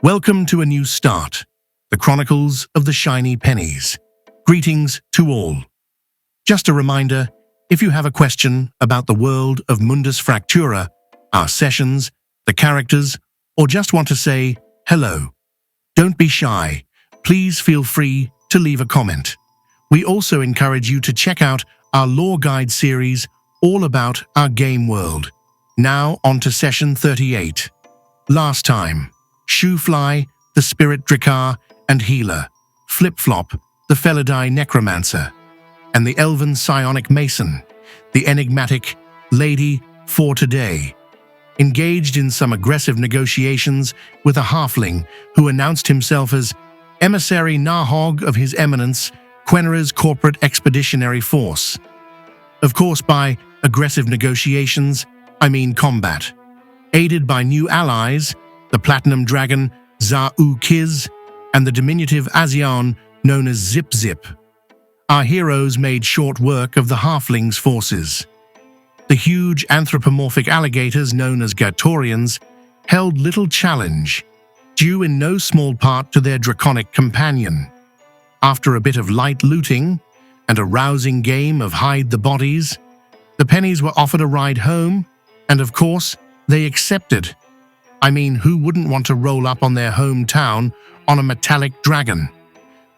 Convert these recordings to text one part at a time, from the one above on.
Welcome to a new start, the Chronicles of the Shiny Pennies. Greetings to all. Just a reminder, if you have a question about the world of Mundus Fractura, our sessions, the characters, or just want to say hello, don't be shy. Please feel free to leave a comment. We also encourage you to check out our lore guide series all about our game world. Now on to session 38. Last time, Shoefly, the Spirit Drikkar and Healer, Flip-Flop, the Felidai Necromancer, and the Elven Psionic Mason, the enigmatic Lady for Today, engaged in some aggressive negotiations with a halfling who announced himself as Emissary Nahog of His Eminence, Quenra's Corporate Expeditionary Force. Of course, by aggressive negotiations, I mean combat. Aided by new allies, the Platinum Dragon Za-U-Kiz and the diminutive Azion known as Zip-Zip. Our heroes made short work of the halflings' forces. The huge anthropomorphic alligators known as Gatorians held little challenge, due in no small part to their draconic companion. After a bit of light looting and a rousing game of hide the bodies, the pennies were offered a ride home, and of course, they accepted. I mean, who wouldn't want to roll up on their hometown on a metallic dragon?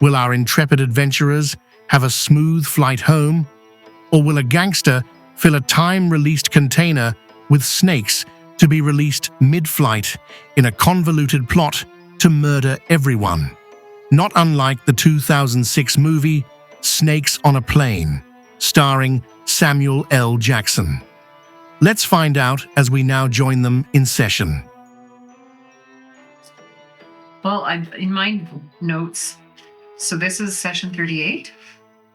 Will our intrepid adventurers have a smooth flight home? Or will a gangster fill a time-released container with snakes to be released mid-flight in a convoluted plot to murder everyone? Not unlike the 2006 movie Snakes on a Plane, starring Samuel L. Jackson. Let's find out as we now join them in session. Well, in my notes, so this is session 38.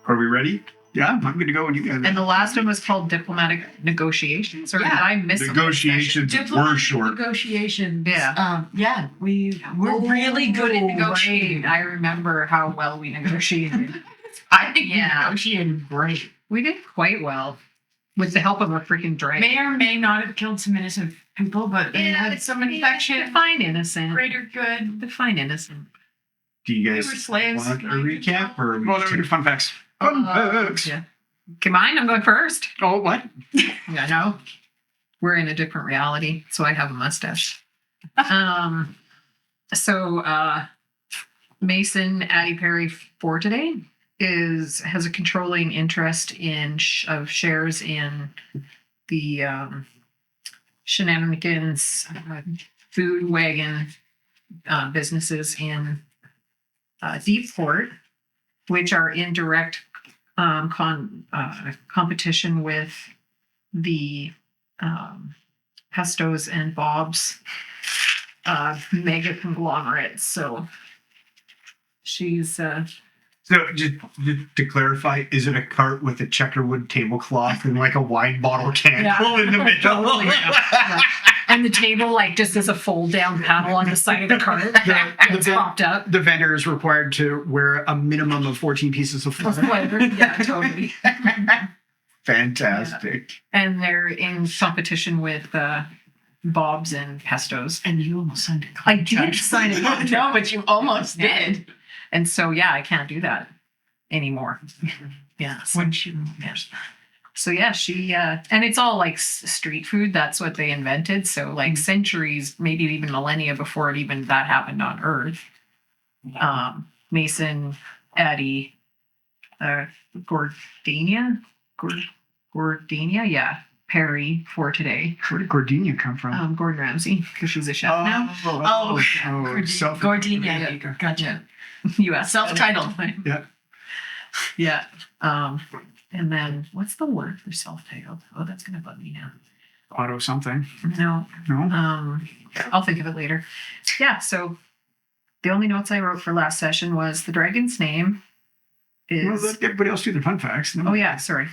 Are we ready? Yeah, I'm going to go when you guys. And the last one was called Diplomatic Negotiations, or did I miss something? Negotiations were short. Negotiations. Yeah. We're really good at negotiating. Right. I remember how well we negotiated. I think we negotiated great. We did quite well. With the help of a freaking dragon. May or may not have killed some innocent people, but they had some infection. Define innocent. Greater good. Define innocent. Do you guys They were slaves. want a recap or? Well, then we do fun facts. Yeah. Come on, I'm going first. Oh, what? Yeah, no. We're in a different reality, so I have a mustache. So Mason Addie Perry for today has a controlling interest in shares in the shenanigans food wagon businesses in Deepport, which are in direct competition with the Pestos and Bob's mega conglomerate. So she's So just to clarify, is it a cart with a checkerwood tablecloth and like a wine bottle candle in the middle? Totally, yeah. And the table just as a fold down panel on the side of the cart. It's propped up. The vendor is required to wear a minimum of 14 pieces of flavor. Yeah, totally. Fantastic. And they're in competition with Bob's and Pestos. And you almost signed it. I did sign it. No, but you almost did. And so, I can't do that anymore. Yeah. Wouldn't you? Yeah. So, she, and it's all street food. That's what they invented. So, centuries, maybe even millennia before it even that happened on Earth. Mason, Addie, Gordania, Perry for today. Where did Gordina come from? Gordon Ramsay, because she's a chef now. Gordina. Gotcha. U.S. Self-titled. Yeah. Yeah. And then what's the word for self-titled? Oh, that's gonna bug me now. Auto something. No. No? I'll think of it later. Yeah. So the only notes I wrote for last session was the dragon's name is. Well, let everybody else do their fun facts. Oh yeah. Sorry.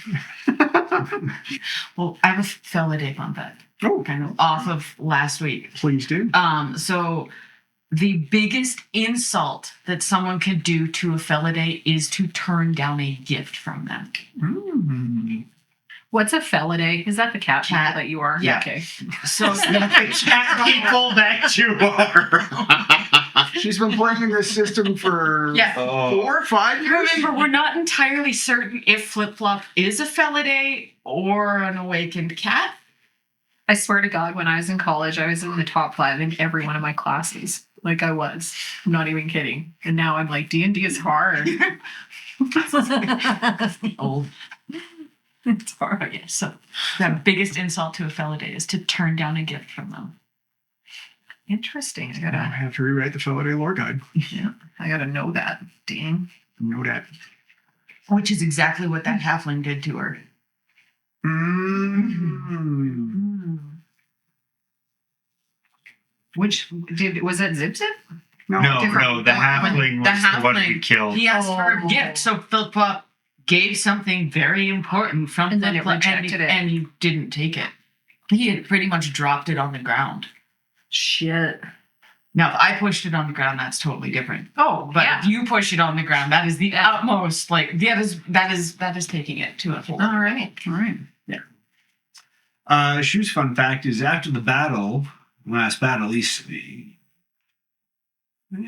Well, I have a Feliday fun fact. Oh, kind of off of last week. please do. So the biggest insult that someone could do to a Feliday is to turn down a gift from them. What's a Feliday? Is that the cat that you are? Yeah. Okay. So People that you are. She's been playing this system for Yeah. 4 or 5 years. Remember, we're not entirely certain if Flip Flop is a Felidae or an awakened cat. I swear to God, when I was in college, I was in the top 5 in every one of my classes. Like I was. I'm not even kidding. And now I'm like, D&D is hard. Oh. It's hard. Yeah, so the biggest insult to a Felidae is to turn down a gift from them. Interesting. I I gotta, have to rewrite the Felidae lore guide. yeah, I gotta know that. Dang. Know that. Which is exactly what that halfling did to her. Which was that Zip Zip? No, different. the halfling The was the one we halfling, killed. he asked for a Oh. gift, so Flip Flop gave something very important from And then Flip it Flop, rejected it. and he didn't take it. He had pretty much dropped it on the ground. Shit. Now, if I pushed it on the ground, that's totally different. Oh, But yeah. if you push it on the ground, that is the utmost. Like that is taking it to a whole. All right. All right. Shu's fun fact is after the last battle, he's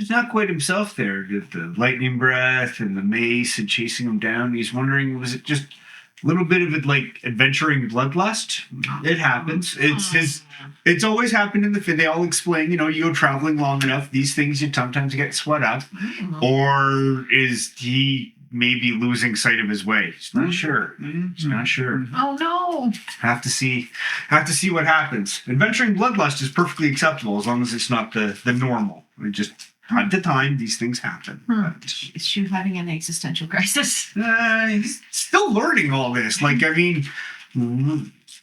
not quite himself there. The lightning breath and the mace and chasing him down. He's wondering, was it just a little bit of it like adventuring bloodlust? It happens. It's always happened in the They all explain, you go traveling long enough, these things you sometimes get sweat up. Or is he maybe losing sight of his way? He's not sure. He's not sure. Oh no. Have to see what happens. Adventuring bloodlust is perfectly acceptable as long as it's not the normal. It just time to time these things happen. But, Is she having an existential crisis? he's still learning all this. Like, I mean,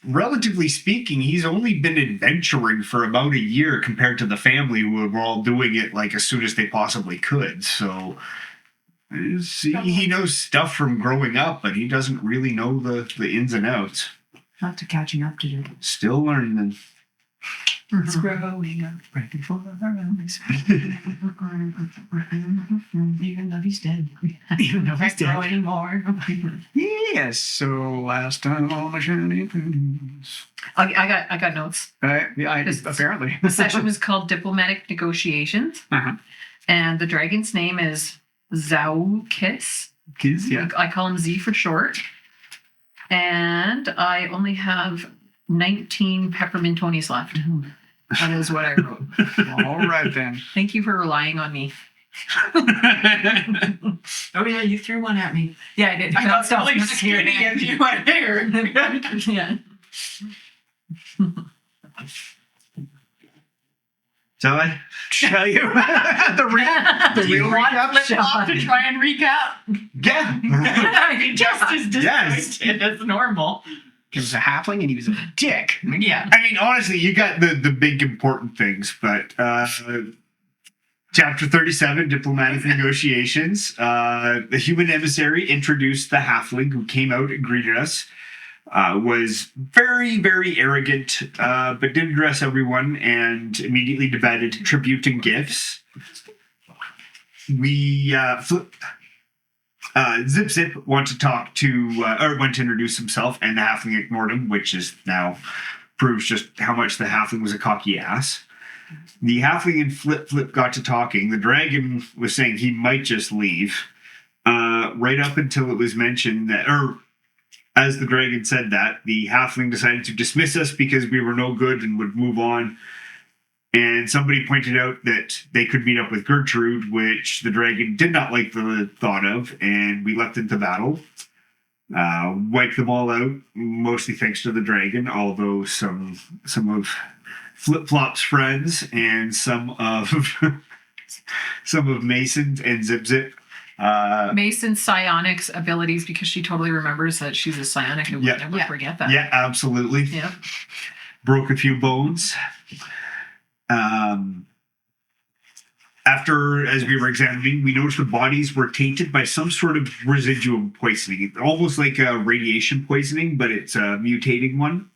relatively speaking, he's only been adventuring for about a year compared to the family who were all doing it like as soon as they possibly could. So he knows stuff from growing up, but he doesn't really know the ins and outs. Lots of catching up to do. Still learning. It's growing up, ready for our eyes. Even though he's dead. Even though he's Can't grow anymore. Yes. So last time on the shenanigans. I got notes. Apparently. The session was called Diplomatic Negotiations. Uh-huh. And the dragon's name is Zaukis. Kids, yeah. I call him Z for short. And I only have 19 peppermintonis left. That is what I wrote. All right then. Thank you for relying on me. Oh yeah, you threw one at me. Yeah, I did. I got Stop. really scared of you right there. Yeah. Shall I tell you the real recap? Flip Flop to try and recap. Yeah. Just as disappointed as normal. He was a halfling and he was a dick. Yeah. I mean, honestly, you got the big important things, but Chapter 37, Diplomatic Negotiations. The human emissary introduced the halfling who came out and greeted us. Was very, very arrogant, but did address everyone and immediately demanded tribute and gifts. We Zip Zip went to talk to, or went to introduce himself, and the halfling ignored him, which is now proves just how much the halfling was a cocky ass. The halfling and Flip got to talking. The dragon was saying he might just leave, right up until it was mentioned that, or as the dragon said that, the halfling decided to dismiss us because we were no good and would move on. And somebody pointed out that they could meet up with Gertrude, which the dragon did not like the thought of, and we leapt into battle. Wiped them all out, mostly thanks to the dragon, although some of Flip Flop's friends and some of Mason's and Zip Zip. Mason's psionics abilities, because she totally remembers that she's a psionic and Yeah. will never forget that. Yeah, absolutely. Yeah. Broke a few bones. After, as we were examining, we noticed the bodies were tainted by some sort of residual poisoning, almost like a radiation poisoning, but it's a mutating one.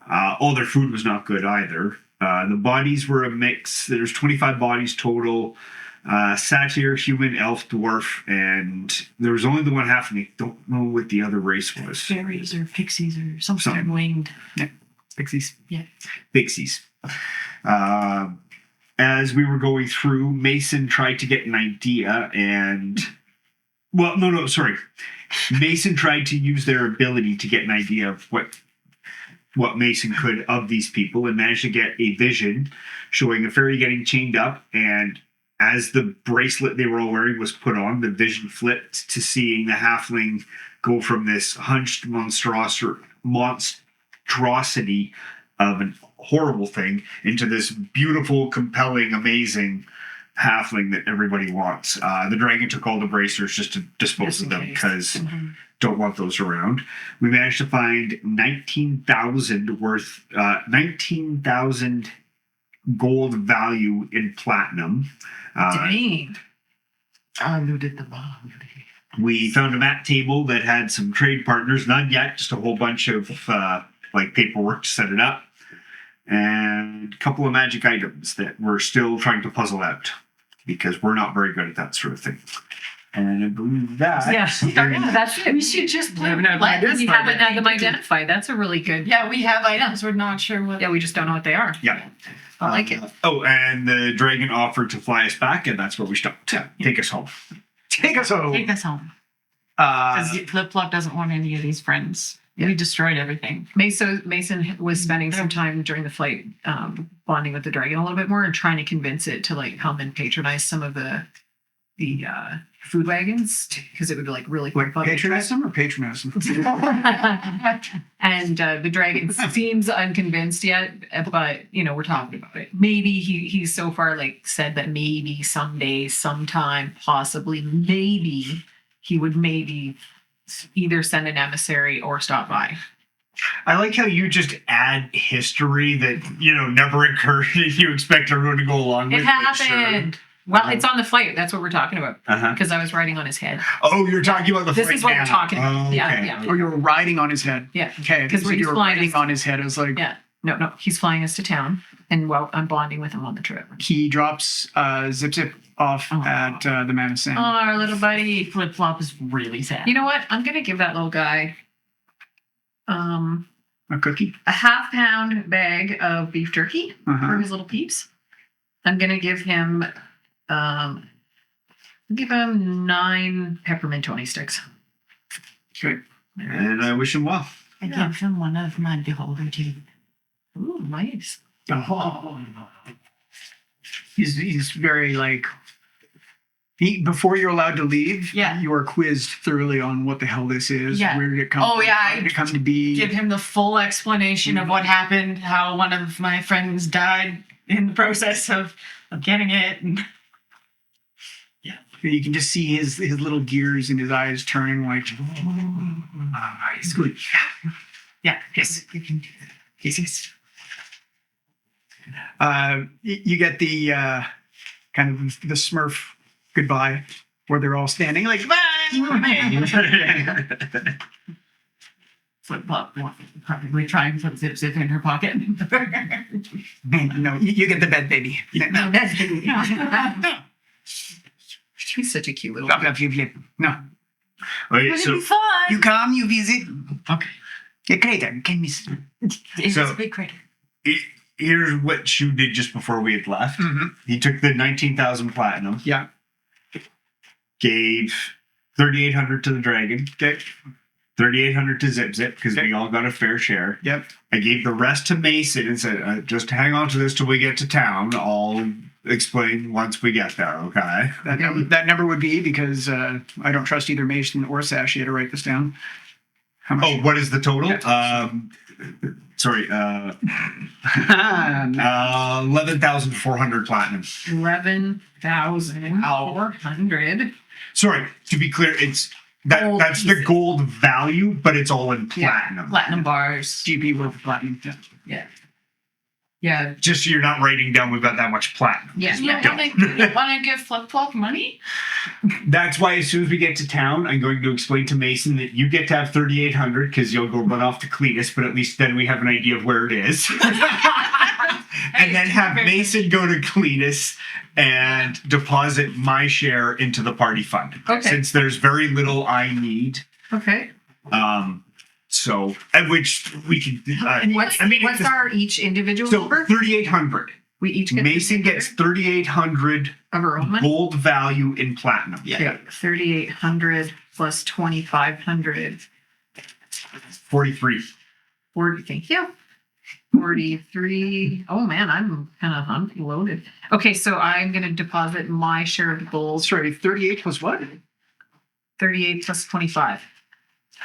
All their food was not good either. The bodies were a mix. There's 25 bodies total. Satyr, human, elf, dwarf, and there was only the one halfling. I don't know what the other race was. Fairies or pixies or something winged. Yeah, pixies. Yeah. Pixies. as we were going through, Mason tried to get an idea and... Well, no, sorry. Mason tried to use their ability to get an idea of what Mason could of these people and managed to get a vision showing a fairy getting chained up, and as the bracelet they were all wearing was put on, the vision flipped to seeing the halfling go from this hunched monstrosity of a horrible thing into this beautiful, compelling, amazing halfling that everybody wants. The dragon took all the bracers just to dispose of them because don't want those around. We managed to find 19,000 gold value in platinum. Dang. I looted the bomb. We found a map table that had some trade partners, none yet, just a whole bunch of paperwork to set it up, and a couple of magic items that we're still trying to puzzle out because we're not very good at that sort of thing. And I believe that. Yeah, that's it. We should just play. We haven't had them identified. That's a really good. Yeah, we have items. We're not sure what. Yeah, we just don't know what they are. Yeah. I like it. Oh, and the dragon offered to fly us back, and that's where we stopped. Take us home. Take us home. Take us home. Because Flip Flop doesn't want any of these friends. Yeah. We destroyed everything. Mason was spending some time during the flight bonding with the dragon a little bit more and trying to convince it to come and patronize some of the food wagons because it would be really quick. Patronize them or patronize them? And the dragon seems unconvinced yet, but we're talking about it. Maybe he's so far said that maybe someday, sometime, possibly, maybe he would either send an emissary or stop by. I like how you just add history that never occurred and you expect everyone to go along with. It happened. Sure. Well, it's on the flight. That's what we're talking about. Because I was riding on his head. Oh, you're talking about the flight. This is what we're talking about. Okay. Yeah. Oh, you were riding on his head. Yeah. Okay. Because you were riding on his head. I was like, yeah. No. He's flying us to town, and I'm bonding with him on the trip. He drops Zip off at the Man of Sand. Oh, our little buddy. Flip Flop is really sad. You know what? I'm gonna give that little guy A cookie. a half-pound bag of beef jerky for his little peeps. I'm gonna give him 9 peppermint Tony sticks. Okay. And I wish him well. I give him one of my beholder teeth. Ooh, nice. Oh. He's very before you're allowed to leave, you are quizzed thoroughly on what the hell this is. Yeah. Where did it come Oh, from? yeah, How did it come to be? Give him the full explanation of what happened, how one of my friends died in the process of getting it. And You can just see his little gears in his eyes turning he's good. yeah, yes, you can do that. Yes. You get the kind of the Smurf goodbye where they're all standing bye. Flip Flop probably try and put Zip in her pocket. No, you get the bed, baby. No, that's baby. He's such a cute little. No. Okay, so fun. You come, you visit. Okay. The crater can miss. It's So- a big crater. here's what Shu did just before we had left. He took the 19,000 platinum, Yeah. gave 3,800 to the dragon, Okay. 3,800 to Zip because we all got a fair share. Yep. I gave the rest to Mason and said, just hang on to this till we get to town. I'll explain once we get there, okay? That number would be because I don't trust either Mason or SASHIA to write this down. How much? Oh, what is the total? Yeah. Sorry, 11,400 platinum. 11,400. Sorry, to be clear, that's the gold value, but it's all in platinum. Platinum bars. GP worth of platinum. Yeah. Yeah. Just so you're not writing down we've got that much platinum. Yeah. You want to give Flip Flop money? That's why as soon as we get to town, I'm going to explain to Mason that you get to have 3,800 because you'll go run off to Cletus, but at least then we have an idea of where it is. And then have Mason go to Cletus and deposit my share into the party fund. Okay. Since there's very little I need. Okay. So, at which we can. And what's our each individual So number? 3,800 We each get Mason gets 3,800 of our own money. gold value in platinum. Okay, 3,800 plus 2,500. 43. 40. Thank you. 43. Oh man, I'm kind of unloaded. Okay, so I'm gonna deposit my share of the gold. Sorry, 38 plus what? 38 plus 25.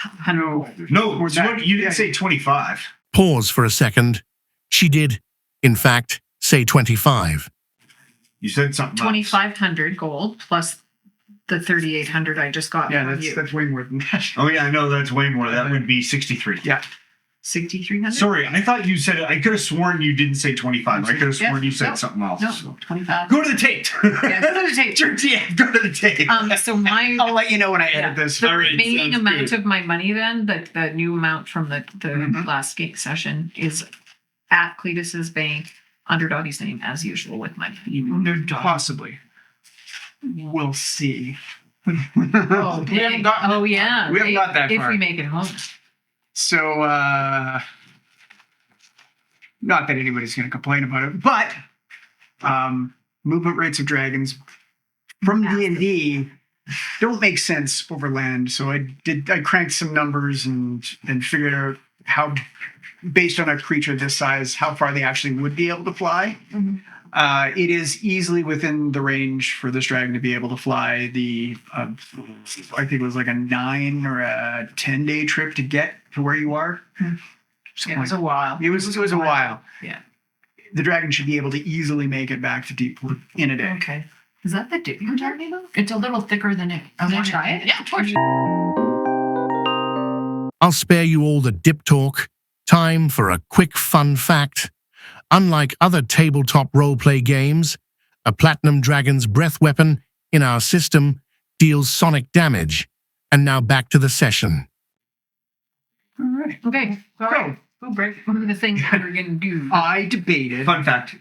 100 gold. No, Or so that- what, you didn't yeah. say 25. Pause for a second. She did, in fact, say 25. You said something else. 2,500 gold plus the 3,800 I just got Yeah, from you. that's way more than that. Oh, yeah, I know. That's way more. That would be 63. Yeah. 6,300. Sorry, I thought you said it. I could have sworn you didn't say 25. I could have sworn Yeah, you said no, something else. No, 25. Go to the tape. Yeah, go to the tape. Yeah, go to the tape. So my I'll let you know when I edit this. the All right, remaining sounds amount good. of my money then, the new amount from the Mhm. last game session is at Cletus's bank under Dottie's name as usual with my money. Possibly. We'll see. Oh, We haven't gotten- oh yeah. we haven't got that if far. we make it home. So, not that anybody's going to complain about it, but movement rates of dragons from D&D don't make sense over land. So I cranked some numbers and figured out how, based on a creature this size, how far they actually would be able to fly. Mhm. It is easily within the range for this dragon to be able to fly the, I think it was like a 9 or a 10-day trip to get to where you are. Yeah, it was a while. It was a while. Yeah. The dragon should be able to easily make it back to Deepwood in a day. Okay. Is that the dip you're talking about? It's a little thicker than it. I Wanna want try it? Yeah, of course. I'll spare you all the dip talk. Time for a quick fun fact. Unlike other tabletop roleplay games, a Platinum Dragon's breath weapon in our system deals sonic damage. And now back to the session. All right. Okay. All right. Who break? What are the things we're gonna do? I debated Fun fact.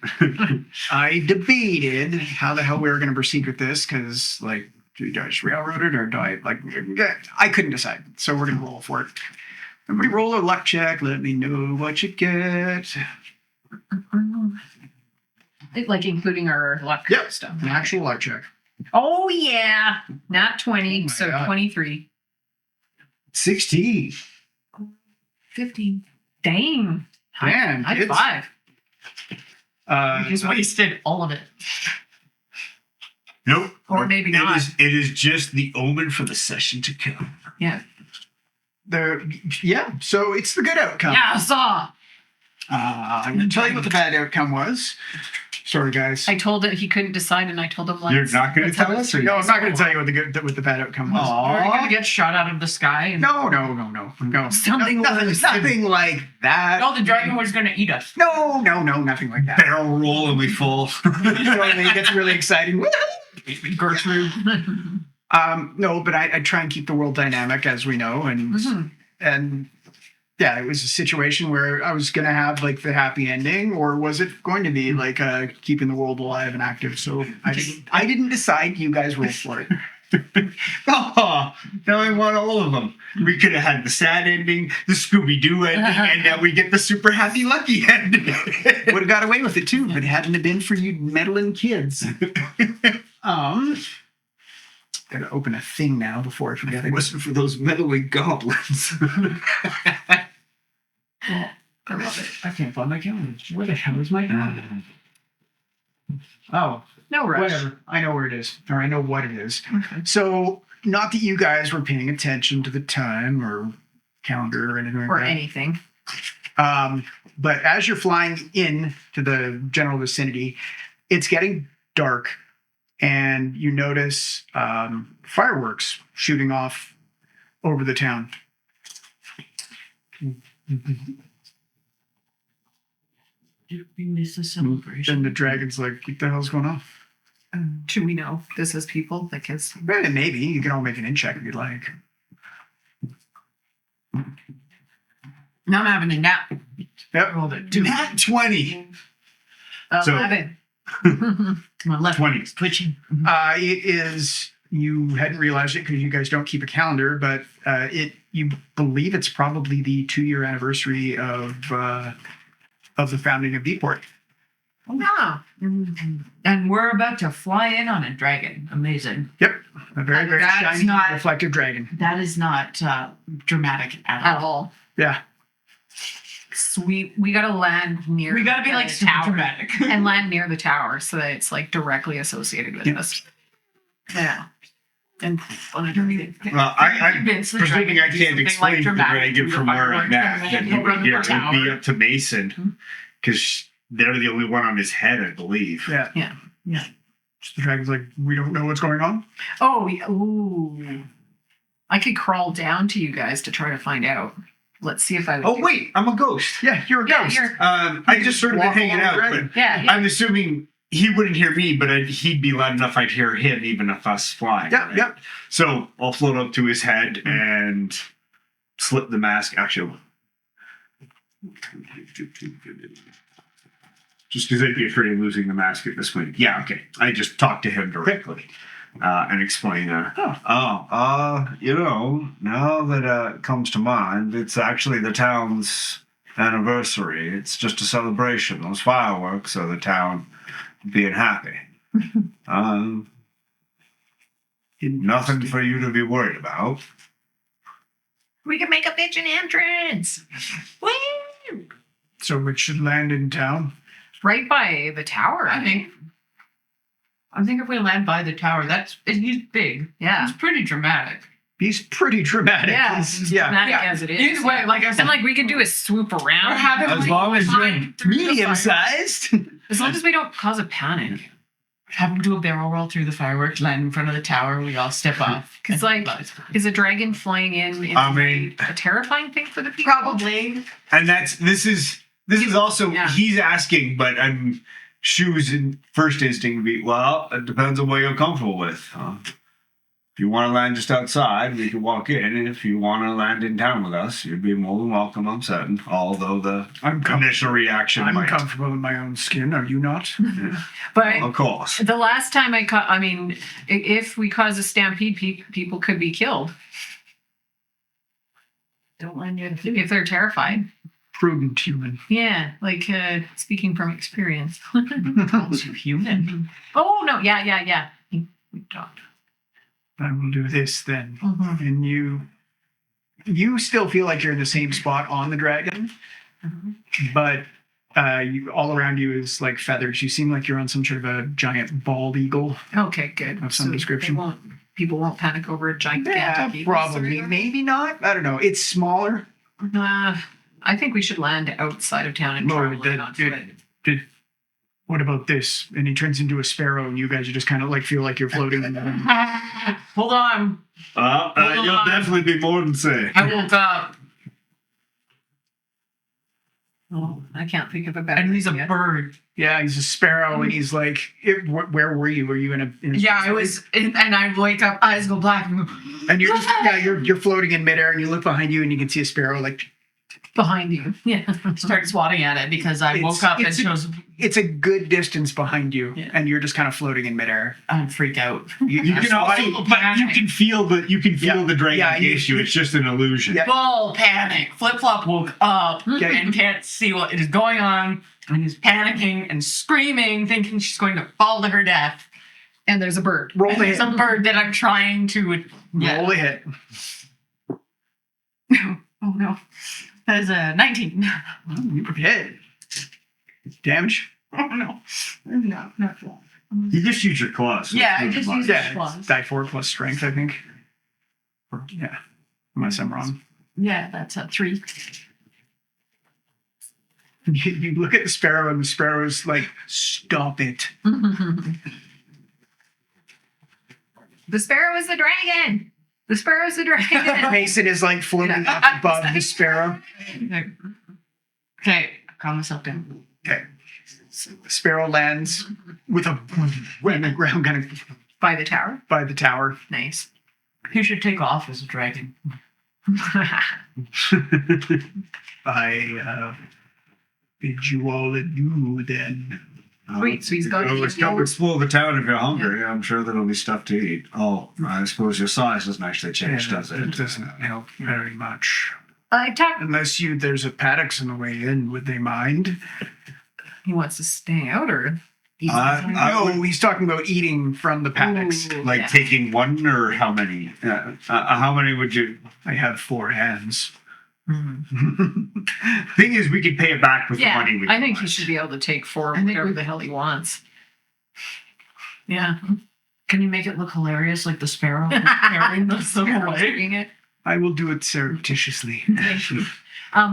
how the hell we were going to proceed with this because, like, do you guys railroad it or do I couldn't decide. So we're going to roll for it. Everybody roll a luck check. Let me know what you get. Like including our luck Yep. stuff. An actual luck check. Oh yeah. Not 20, Oh my so God. 23. 16. 15. Dang. Man, High kids. five. You just wasted all of it. Nope. Or maybe not. It is just the omen for the session to come. Yeah. So it's the good outcome. Yeah, I saw. I'm going to tell you what the bad outcome was. Sorry, guys. I told it he couldn't decide, and I told him You're not going to let's tell have us? it Or No, I'm not going to tell you what the bad outcome was. You're Aw. gonna get shot out of the sky. And No. Something nothing like that. No, the dragon was gonna eat us. No, nothing like that. Barrel roll and we fall. It gets really exciting. Gertrude. No, but I try and keep the world dynamic, as we know, and yeah, it was a situation where I was gonna have like the happy ending, or was it going to be like keeping the world alive and active? So I didn't decide. You guys roll for it. Oh, now I want all of them. We could have had the sad ending, the Scooby-Doo ending, and now we get the super happy lucky ending. Would have got away with it too if it hadn't have been for you meddling kids. Gotta open a thing now before I forget If it. it wasn't for those meddling goblins. I love it. I can't find my calendar. Where the hell is my calendar? Oh, No rush. whatever. I know where it is, or I know what it is. Okay. So, not that you guys were paying attention to the time or calendar or anything like Or that. anything. But as you're flying in to the general vicinity, it's getting dark, and you notice fireworks shooting off over the town. Did we miss a celebration? And the dragon's like, what the hell's going on? Should we know this is people? Like his. Well, maybe. You can all make an in check if you'd like. Now I'm having a nap. Yep, rolled it. Nat 20. So- 11. My left 20. is twitching. It is, you hadn't realized it because you guys don't keep a calendar, but you believe it's probably the 2-year anniversary of the founding of Deeport. Yeah. And we're about to fly in on a dragon. Amazing. Yep. A very, very That's shiny, not- reflective dragon. That is not dramatic at At all. all. Yeah. So we gotta land near. We gotta be the like super tower dramatic. and land near the tower so that it's like directly associated with us. Yeah. And on a dragon. Well, I'm Convince the presuming dragon I to do can't something explain like to the dramatic dragon through from the where I'm fireworks at. and Then then it would run be the tower. up to Mason because they're the only one on his head, I believe. Yeah. Yeah. Yeah. So the dragon's like, we don't know what's going on. Oh, ooh. I could crawl down to you guys to try to find out. Let's see if I would. Oh do- wait, I'm a ghost. Yeah, you're a Yeah, ghost. you're. I just sort of been Walk hanging along out, the but dragon. Yeah. Yeah. I'm assuming he wouldn't hear me, but he'd be loud enough I'd hear him, even if us flying. Yeah, right? yeah. So I'll float up to his head and slip the mask. Actually, just because I'd be afraid of losing the mask at this point. Yeah, okay. I just talk to him directly and explain. You know, now that it comes to mind, it's actually the town's anniversary. It's just a celebration. Those fireworks are the town being happy. Nothing for you to be worried about. We can make a pigeon entrance. Woo! So we should land in town. Right by the tower. I think if we land by the tower, he's big. Yeah. It's pretty dramatic. He's pretty dramatic. Yeah. He's- yeah. Dramatic Yeah. as it is. Either way, like I said, And like we could do a swoop around. or have him As like, long as you're climb through the Medium fireworks. sized. As long as we don't cause a panic. Have him do a barrel roll through the fireworks, land in front of the tower. We all step off. 'Cause, like, is a dragon flying in I mean- a terrifying thing for the people? probably. and this is also Yeah. he's asking, but I'm Shu's first instinct would be, well, it depends on what you're comfortable with. If you want to land just outside, we can walk in. And if you want to land in town with us, you'd be more than welcome, I'm certain. Although the initial reaction I'm might. comfortable in my own skin. Are you not? But Of course. the last time if we cause a stampede, people could be killed Don't land near the if they're terrified. Prudent human. Yeah, like speaking from experience. calls you human. Oh no! Yeah. We talked. I will do this then. Mhm. And you still feel like you're in the same spot on the dragon, but all around you is like feathers. You seem like you're on some sort of a giant bald eagle. Okay, good. Of some description. People won't panic over a giant. Probably. Maybe not. I don't know. It's smaller. I think we should land outside of town and No, travel in onto it. What about this? And he turns into a sparrow, and you guys are just kind of like feel like you're floating. Hold on. You'll definitely be more than safe. I woke up Oh, I can't think of a better. and he's a idea. bird. Yeah, he's a sparrow, and he's like, where were you? Were you in a? Yeah, I was, and I wake up, eyes go black, and go, And you're just you're floating in midair, and you look behind you, and you can see a sparrow like. behind you. Yeah. start swatting at it because I woke up and chose. It's a good distance behind you, Yeah. and you're just kind of floating in midair. I freak out. You can also, but you can feel the dragon Yeah, you- issue. It's just an illusion. Yeah. Full panic. Flip Flop woke up Yeah. and can't see what is going on, and he's panicking and screaming, thinking she's going to fall to her death. And there's a bird. Roll And the there's hit. a bird that I'm trying to. Roll the hit. Oh no. That is a 19. You hit. Damage. Oh no. No, not that. You just use your claws. Yeah, I just use Yeah, claws. it's die 4 plus strength, I think. Yeah, unless I'm wrong. Yeah, that's a 3. You look at the sparrow, and the sparrow's like, "Stop it!" The sparrow is the dragon. The sparrow's the dragon. Mason is like floating up above the sparrow. Okay, calm myself down. Okay, so the sparrow lands with a when the ground kind of By the tower. by the tower. Nice. He should take off as a dragon. I bid you all adieu then. Sweet, so he's got Come explore the town if you're hungry. I'm sure there'll be stuff to eat. Oh, I suppose your size doesn't actually change, does it? It doesn't help very much. I talked. Unless there's a paddocks on the way in, would they mind? he wants to stay out or. No, he's talking about eating from the paddocks. Ooh, Like yeah. taking one or how many? How many would you? I have 4 hands. Thing is, we could pay it back with Yeah, the money. We I think he collect. should be able to take 4 I think whatever we- the hell he wants. Yeah. Can you make it look hilarious like the sparrow carrying the stuff away? Doing it. I will do it surreptitiously. Thank you.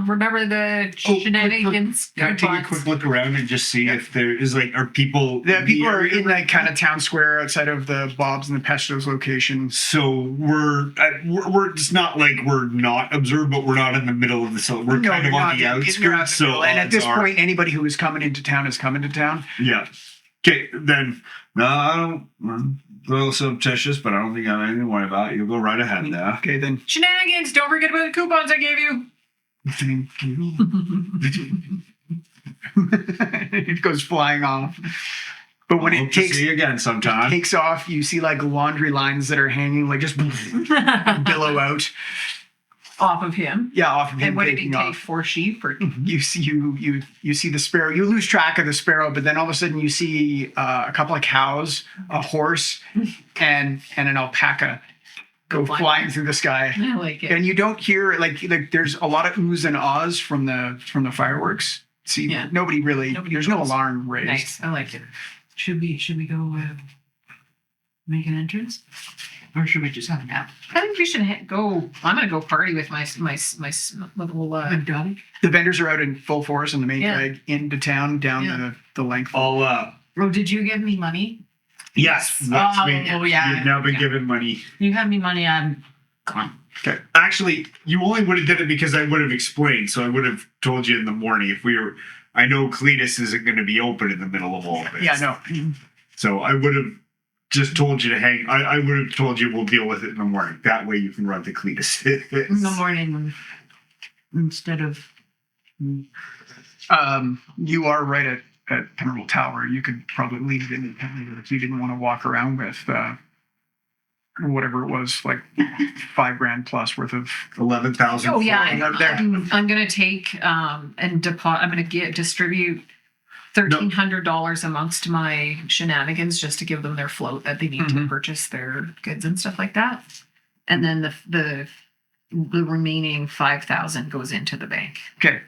Remember the shenanigans? Can I take a coupons? quick look around and just see if there is like, are people? The people are area? in that kind of town square outside of the Bob's and the Pesto's locations. So we're it's not like we're not observed, but we're not in the middle of the cell. We're kind of you're on the not. You're out outskirts. the So middle. And at odds this are- point, anybody who is coming into town has come into town. yeah. Okay, then no, I don't. I'm a little surreptitious, but I don't think I have anything to worry about. You'll go right ahead there. Okay, then. Shenanigans! Don't forget about the coupons I gave you. Thank you. It goes flying off. But when Hope it to takes see you again sometime. takes off, you see like laundry lines that are hanging, like just billow out. Off of him. Yeah, off of him And what did he taking take? off. 4 sheep or You see you see the sparrow. You lose track of the sparrow, but then all of a sudden you see a couple of cows, a horse, and an alpaca go flying through the sky. I like it. And you don't hear like there's a lot of oohs and ahs from the fireworks. See, Yeah. nobody Nobody there's no knows. alarm raised. Nice. I like it. Should we go make an entrance? Or should we just have a nap? I think we should go. I'm gonna go party with my little. Dottie? The vendors are out in full force on the main Yeah. drag into town down Yeah. the length. I'll Oh, did you give me money? yes. That's me. Oh, yeah. You've now been Yeah. given money. You have me money, I'm gone. Okay. Actually, you only would have did it because I would have explained. So I would have told you in the morning if we were. I know Cletus isn't going to be open in the middle of all this. Yeah, no. So I would have just told you to hang. I would have told you we'll deal with it in the morning. That way you can run to Cletus. In the morning instead of. You are right at Penrell Tower. You could probably leave it independently if you didn't want to walk around with whatever it was, like $5,000 plus worth of. 11,000. Oh yeah, Out there. I'm gonna take and deposit. I'm gonna distribute $1,300 amongst my shenanigans just to give them their float that they need to Mhm. purchase their goods and stuff like that. And then the remaining 5,000 goes into the bank. Okay,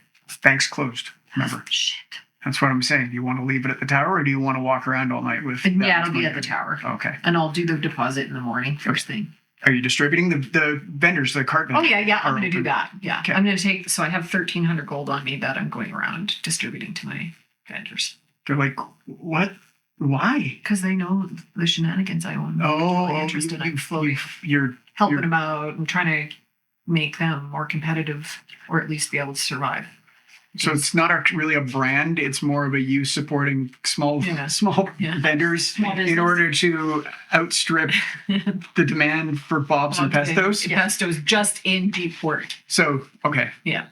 bank's closed. Remember, Shit. that's what I'm saying. Do you want to leave it at the tower, or do you want to walk around all night with? And that yeah, much it'll be money? at the tower. Okay. And I'll do the deposit in the morning first thing. Are you distributing the vendors, the cart Oh vendors? yeah, I'm are gonna do open? that. Yeah, Okay. I'm gonna take. So I have 1,300 gold on me that I'm going around distributing to my vendors They're like, what? Why? because they know the shenanigans I own. Oh, interested. I'm floating, you're helping you're- them out. I'm trying to make them more competitive, or at least be able to survive. so it's not really a brand. It's more of a you supporting small Yeah. Yeah. vendors Small in business. order to outstrip the demand for Bob's and Pestos. Pestos just in Deepport. So okay, Yeah.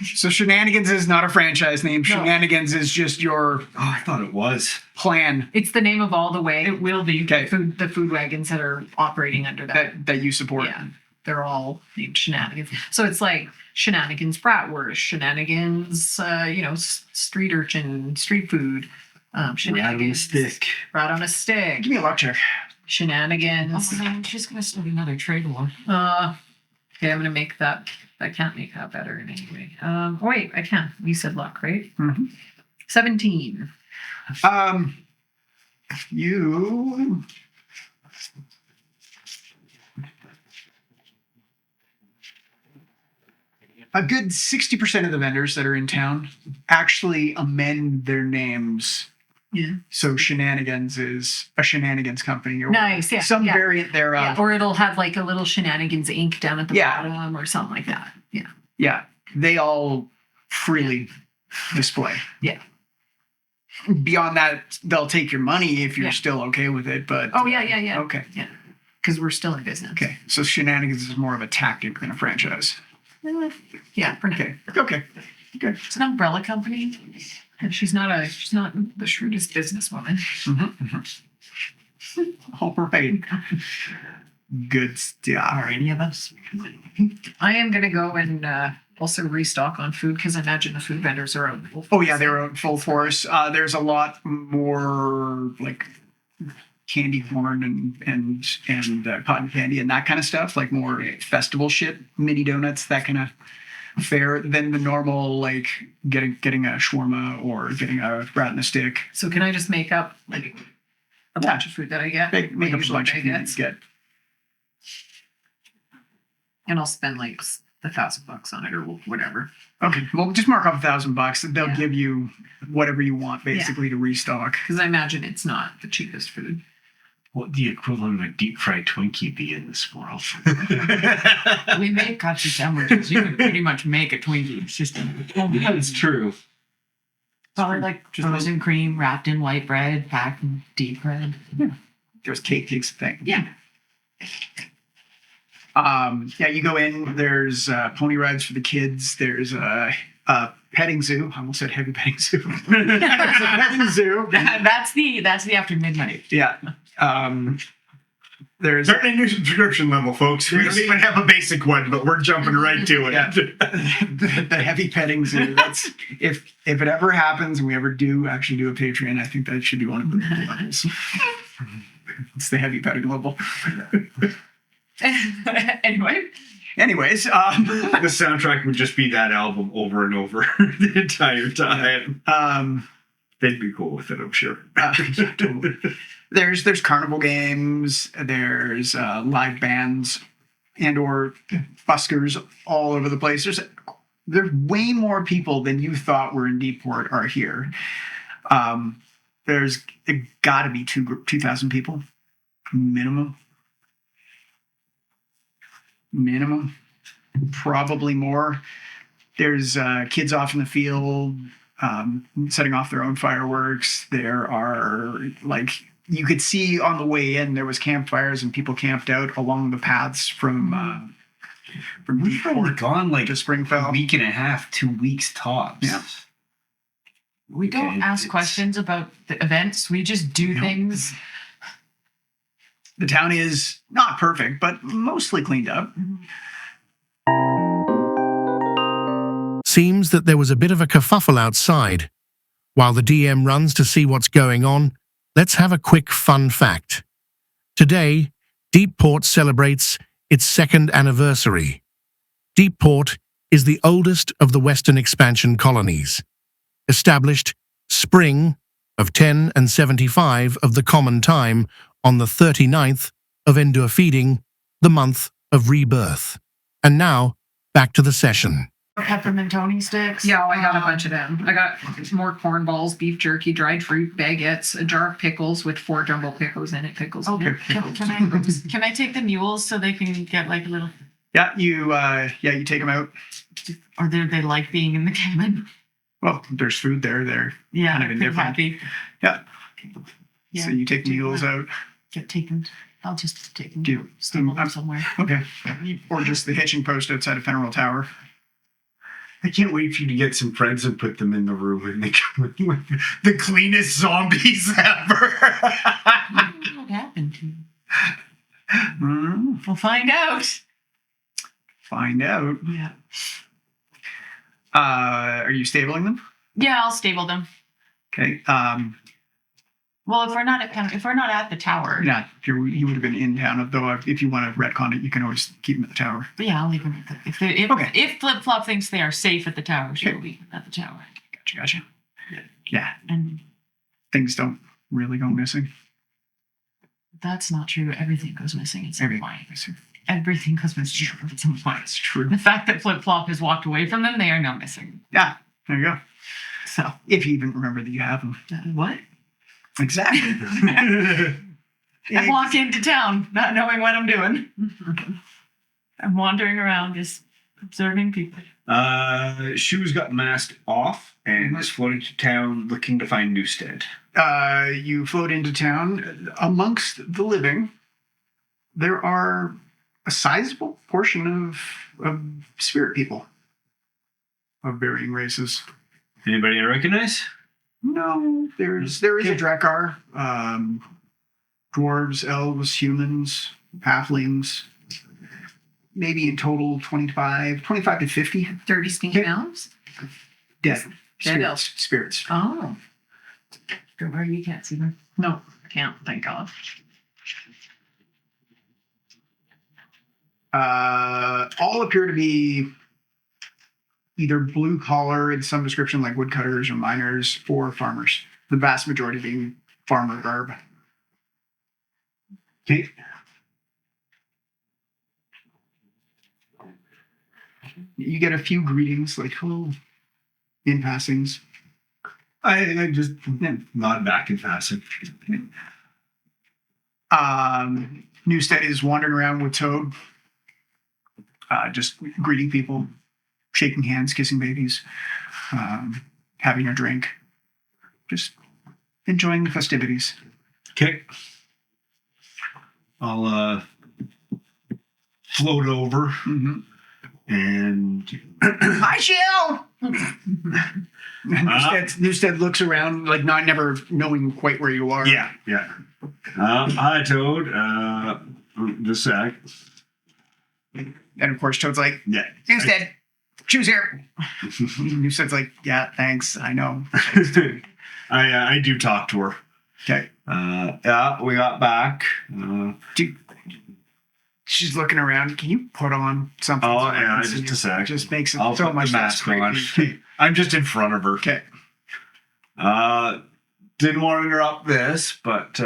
so Shenanigans is not a franchise name. No. Shenanigans is just your Oh, I thought it was. plan It's the name of all the way. It will be. Okay. The food wagons that are operating under that. that you support. Yeah. They're all named Shenanigans. So it's like Shenanigans bratwurst, Shenanigans, street urchin, street food, Shenanigans. Rat on a stick. Give me a luck check. Shenanigans. Oh man, she's gonna start another trade war. Okay, I'm gonna make that. I can't make that better in any way. Wait, I can. You said luck, right? Mhm. 17. You. A good 60% of the vendors that are in town actually amend their names. Yeah. So Shenanigans is a Shenanigans company or Nice. Yeah. some yeah. variant thereof. Yeah, or it'll have like a little Shenanigans ink down at the Yeah. bottom or something like that. Yeah. Yeah, they all freely display. Yeah. Beyond that, they'll take your money if you're Yeah. still okay with it. But Oh yeah. okay, Because we're still in business. okay. So Shenanigans is more of a tactic than a franchise. Yeah. For now. Okay. It's an umbrella company, and she's not the shrewdest businesswoman. All right. Good stuff. Are any of us? I am gonna go and also restock on food? Because I imagine the food vendors are out. Oh yeah, they're out full force. There's a lot more like candy corn and cotton candy and that kind of stuff, like more festival shit, mini donuts, that kind of fare than the normal like getting a shawarma or getting a rat in a stick. So can I just make up like a batch of food that I get? Make up a Usually bunch of food baguettes, you get. and I'll spend like $1,000 on it or whatever. Okay, well, just mark off $1,000. They'll Yeah. give you whatever you want basically to restock. Because I imagine it's not the cheapest food. What the equivalent of a deep fried Twinkie be in this world? We make gotcha sandwiches. You can pretty much make a Twinkie. It's just That's true. probably like frozen cream wrapped in white bread, packed in deep bread. There's cake's thing. Yeah. Yeah, you go in. There's pony rides for the kids. There's a petting zoo. I almost said heavy petting zoo. There's a petting zoo. That's the after midnight. Yeah. There's Starting a new subscription level, folks. We don't even have a basic one, but we're jumping right to it. Yeah. the heavy petting zoo. That's if it ever happens and we ever do actually do a Patreon, I think that should be one of the levels. It's the heavy petting level. Anyways, The soundtrack would just be that album over and over the entire time. They'd be cool with it, I'm sure. Yeah, totally. There's carnival games. There's live bands and or buskers all over the place. There's way more people than you thought were in Deepport are here. There's got to be 2,000 people minimum. Probably more. There's kids off in the field setting off their own fireworks. There are like you could see on the way in there was campfires and people camped out along the paths from We've only Deepport gone like to a Springfell. week and a half, 2 weeks tops. Yeah. We don't Okay, ask it's- questions about the events. We just do No. things. The town is not perfect, but mostly cleaned up. Seems that there was a bit of a kerfuffle outside. While the DM runs to see what's going on, let's have a quick fun fact. Today, Deepport celebrates its 2nd anniversary. Deepport is the oldest of the Western Expansion colonies, established spring of 10 and 75 of the Common Time on the 39th of Endure Feeding, the month of rebirth. And now, back to the session. Peppermint Tony sticks. Yeah, I got a bunch of them. I got more corn balls, beef jerky, dried fruit, baguettes, a jar of pickles with 4 jumbo pickles in it. Pickles. Okay. In it. Can I take the mules so they can get like a little, Yeah, you take them out. or do they like being in the cabin? Well, there's food there. They're Yeah, kind of they're indifferent. happy. Yeah. Yeah, So you take the take mules them out. Get taken. I'll just take them. Do- Stable them I'm- somewhere. Okay. Or just the hitching post outside of Federal Tower. I can't wait for you to get some friends and put them in the room and they come in with the cleanest zombies ever. What happened to you? Mm, We'll find out. find out. Yeah. Are you stabling them? Yeah, I'll stable them. Okay. Well, if we're not at the tower. Yeah, you would have been in town. Though, if you want to retcon it, you can always keep them at the tower. But yeah, I'll leave them at the, Okay. if Flip Flop thinks they are safe at the tower, she'll Okay. leave them at the tower. Gotcha. Yeah, And things don't really go missing. that's not true. Everything goes missing at some Everything point. missing. Everything goes missing at some point. That's true. The fact that Flip Flop has walked away from them, they are now missing. Yeah, there you go. So If you even remember that you have them. what? Exactly. I walk into town not knowing what I'm doing. I'm wandering around just observing people. Shoes got masked off and is floating to town looking to find Newstead. You float into town. Amongst the living, there are a sizable portion of spirit people of varying races. Anybody I recognize? No, there is a Drakkar, dwarves, elves, humans, halflings. maybe in total 25 to 50 Dirty stinking elves? dead Dead elves. spirits. Oh. Go where you can't see them. No, I can't, thank God. All appear to be either blue collar in some description, like woodcutters or miners, or farmers. The vast majority being farmer garb. Okay. You get a few greetings, like hello, in passings. I just nod back and passing. Newstead is wandering around with Toad, just greeting people, shaking hands, kissing babies, having a drink, just enjoying the festivities. Okay. I'll float over and Hi, Jill! Newstead looks around, like not never knowing quite where you are. yeah. Hi, Toad. Just a sec. And of course, Toad's like, Yeah. Newstead, choose here. Newstead's like, yeah, thanks, I know. I do talk to her. Okay. Yeah, we got back. She's looking around. Can you put on something? Oh, so I yeah, can see just you? a sec. Just makes it I'll so put much the less mask on. creepy. I'm just in front of her. Okay. Didn't want to interrupt this, but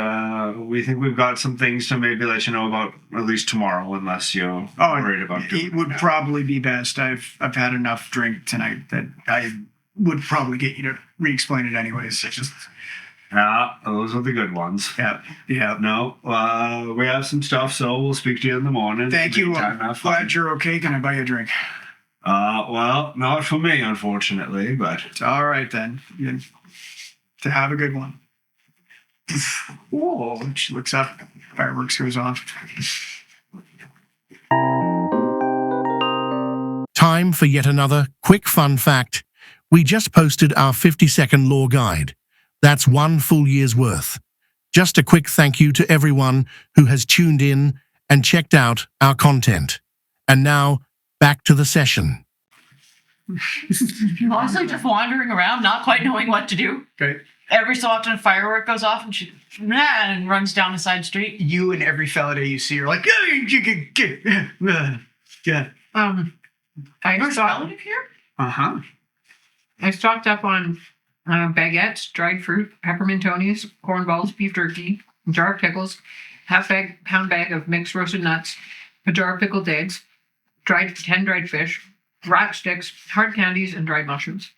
we think we've got some things to maybe let you know about at least tomorrow, unless you're worried about doing it. Would probably be best. I've had enough drink tonight that I would probably get you to re-explain it anyways. It's just Yeah, those are the good ones. yeah. No, we have some stuff, so we'll speak to you in the morning. Thank you. Meantime, I'm have fun. glad you're okay. Can I buy you a drink? Well, not for me, unfortunately, but It's all right then. To have a good one. Whoa! She looks up. Fireworks goes off. Time for yet another quick fun fact. We just posted our 50-second lore guide. That's one full year's worth. Just a quick thank you to everyone who has tuned in and checked out our content. And now, back to the session. Honestly, just wandering around, not quite knowing what to do. Okay. Every so often, a firework goes off, and she and runs down a side street. You and every fella that you see are like, yeah. I There's stocked, relative here. I stocked up on baguettes, dried fruit, peppermintonis, corn balls, beef jerky, a jar of pickles, pound bag of mixed roasted nuts, a jar of pickled eggs, 10 dried fish, rat sticks, hard candies, and dried mushrooms.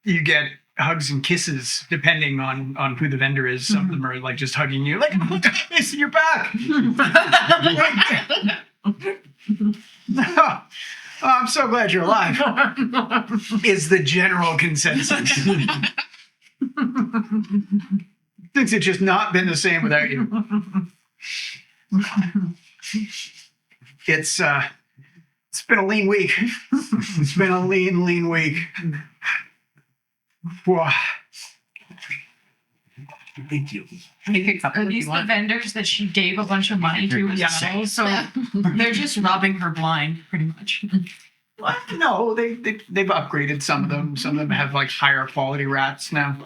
You get hugs and kisses depending on who the vendor is. Some of them are like just hugging you, like, look at this, you're back. Oh, I'm so glad you're alive. Is the general consensus. Things have just not been the same without you. It's been a lean week. It's been a lean week. Whoa. thank you. Are these the vendors that she gave a bunch of money to as well? So they're just robbing her blind, pretty much. Well, no, they've upgraded some of them. Some of them have like higher quality rats now.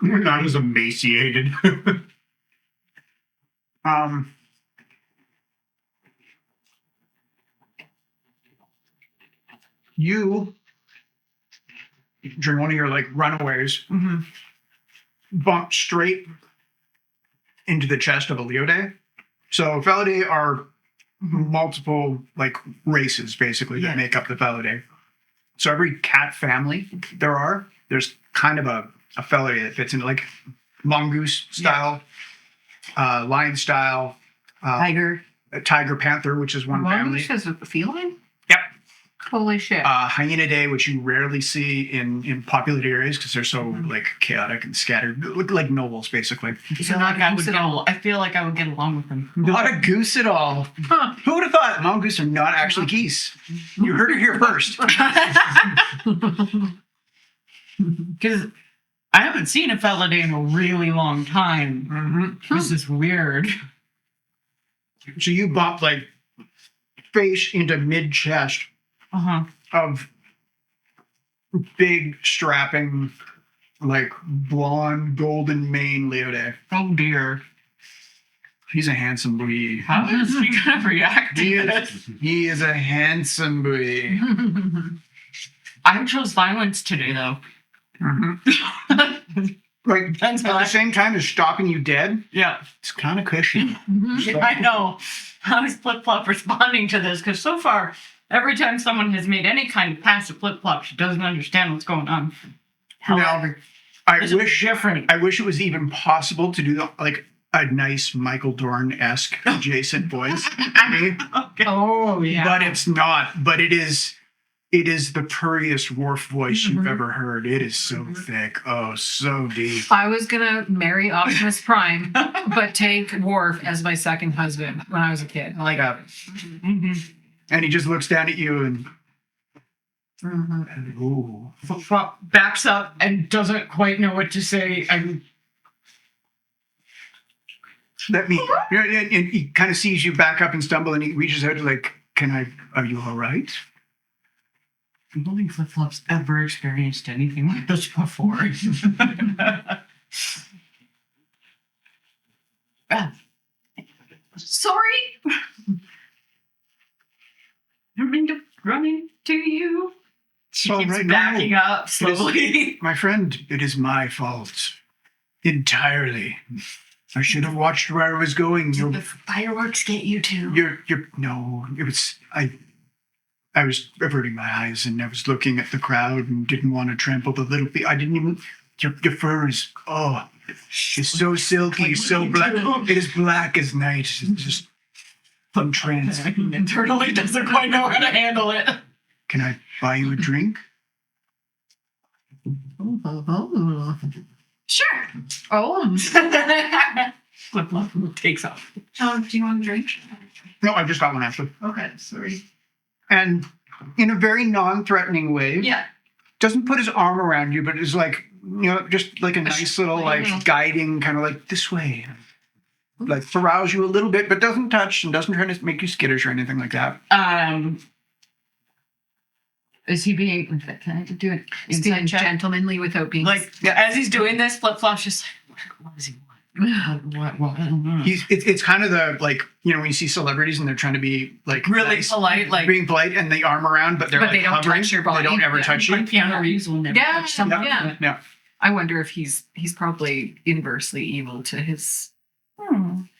We're not as emaciated. You, during one of your like runaways, bumped straight into the chest of a Leode. So Felidae are multiple like races basically that make up the Felidae. So every cat family there's kind of a Felidae that fits into like mongoose style, lion style, Tiger. a tiger panther, which is one family. Mongoose has a feline? Yep. Holy shit. Hyenidae, which you rarely see in populated areas because they're so like chaotic and scattered, look like nobles basically. So I feel like I would get along with them. Not a goose at all. Huh. Who would have thought mongoose are not actually geese? You heard it here first. Because I haven't seen a Felidae in a really long time. This is weird. So you bump like face into mid chest of big strapping, like blonde golden mane Leode. Oh dear. He's a handsome boy. How is he gonna react to this? He is a handsome boy. I chose violence today, though. Like at the same time as stopping you dead, Yeah. it's kind of cushy. I know. How is Flip Flop responding to this? Because so far, every time someone has made any kind of pass to Flip Flop, she doesn't understand what's going on. However, I this wish is different. I wish it was even possible to do like a nice Michael Dorn-esque adjacent voice. Okay. Oh yeah. But it's not. But it is the purriest Worf voice you've ever heard. It is so thick. Oh, so deep. I was gonna marry Optimus Prime, but take Worf as my second husband when I was a kid. Like, And he just looks down at you and ooh. Flip Flop backs up and doesn't quite know what to say. Let me. And he kind of sees you back up and stumble, and he reaches out to like, are you all right? I don't think Flip Flop's ever experienced anything like this before. sorry. I don't mean to run into you. She all keeps right, backing no. up slowly. My friend, it is my fault. Entirely. I should have watched where I was going. The fireworks get you too. No, it was, I was averting my eyes and I was looking at the crowd and didn't want to trample the little feet. I didn't even, your fur is, it's so silky, so black. It is black as night. It's just entranced. Internally doesn't quite know how to handle it. Can I buy you a drink? Sure. Oh. Flip Flop takes off. Do you want a drink? No, I just got one actually. Okay, sorry. And in a very non-threatening way. Yeah. Doesn't put his arm around you, but is like, just like a nice little like guiding kind of like this way. Like arouse you a little bit, but doesn't touch and doesn't try to make you skittish or anything like that. Is he being? Can I do it? He's being gentlemanly without being As he's doing this, Flip Flop's just like, what does he want? What? I don't know. It's kind of the like when you see celebrities and they're trying to be like Really nice, polite, like being polite and they arm around, but they're But like they don't hovering. touch your body. They don't ever touch you. like Keanu Reeves will never touch someone. Yeah. I wonder if he's probably inversely evil to his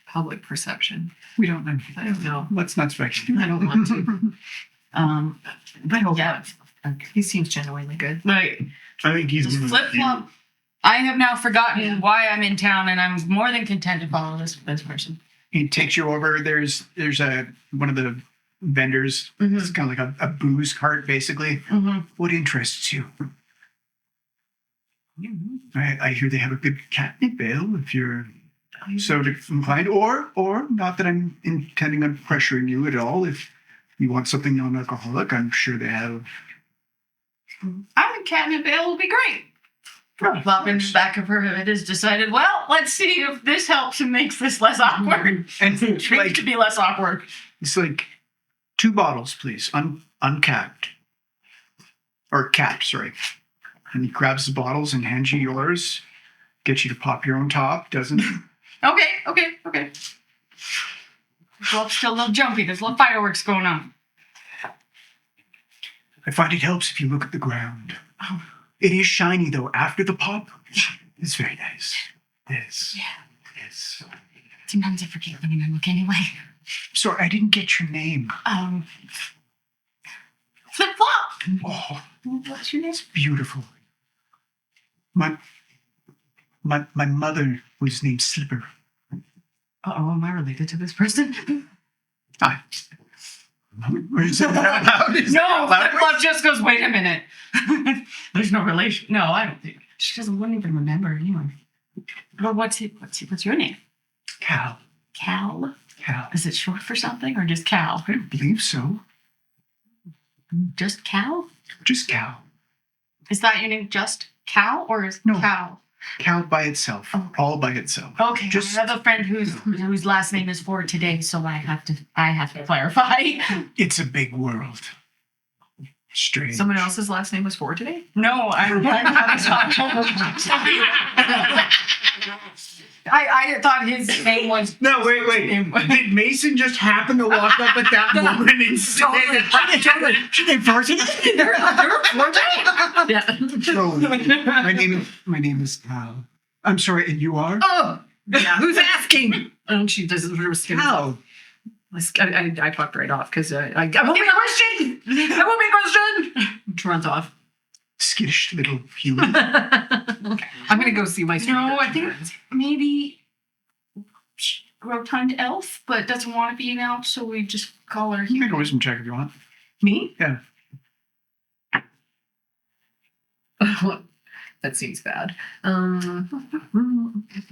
public perception. We don't know. I don't know. Let's not speculate. I don't want to. But yeah, He seems genuinely good. like I think he's Flip Flop. I have now forgotten why I'm in town, and I'm more than content to follow this person. He takes you over. There's one of the vendors. It's kind of like a booze cart, basically. What interests you? I hear they have a good catnip ale. If you're so inclined, or not that I'm intending on pressuring you at all. If you want something non-alcoholic, I'm sure they have. I think catnip ale will be great. Flip Flop in the back of her head has decided, well, let's see if this helps and makes this less awkward. And Drink to be less awkward. it's like 2 bottles, please, uncapped. Or capped, sorry. And he grabs the bottles and hands you yours. Gets you to pop your own top, doesn't he? Okay. Well, it's still a little jumpy. There's a little fireworks going on. I find it helps if you look at the ground. It is shiny, though, after the pop. It's very nice. Yes. Yeah. Yes. Sometimes I forget when I look anyway. Sorry, I didn't get your name. Flip Flop. Oh, What's your name? it's beautiful. My mother was named Slipper. Uh-oh, am I related to this person? Is that allowed? No, Flip Flop just goes, wait a minute. There's no relation. No, I don't think. She wouldn't even remember anyway. Well, what's your name? Cal. Cal? Cal. Is it short for something or just Cal? I don't believe so. Just Cal? Just Cal. Is that your name, just Cal, or is No. Cal? Cal by itself, all by itself. Okay, Just- I have a friend whose last name is Ford today, so I have to clarify. It's a big world. Strange. Someone else's last name was Ford today? No, I thought his name was. No, wait. Did Mason just happen to walk up at that moment and say Yeah. Oh, my name is Cal. I'm sorry, and you are? Oh, yeah. Who's asking? And she doesn't risk it. Cal. I fucked right off because I won't be questioned. I won't be questioned. Runs off. Skittish little human. I'm gonna go see my. No, I think maybe rotund elf, but doesn't want to be an elf, so we just call her. You can make a wisdom check if you want. Me? Yeah. That seems bad.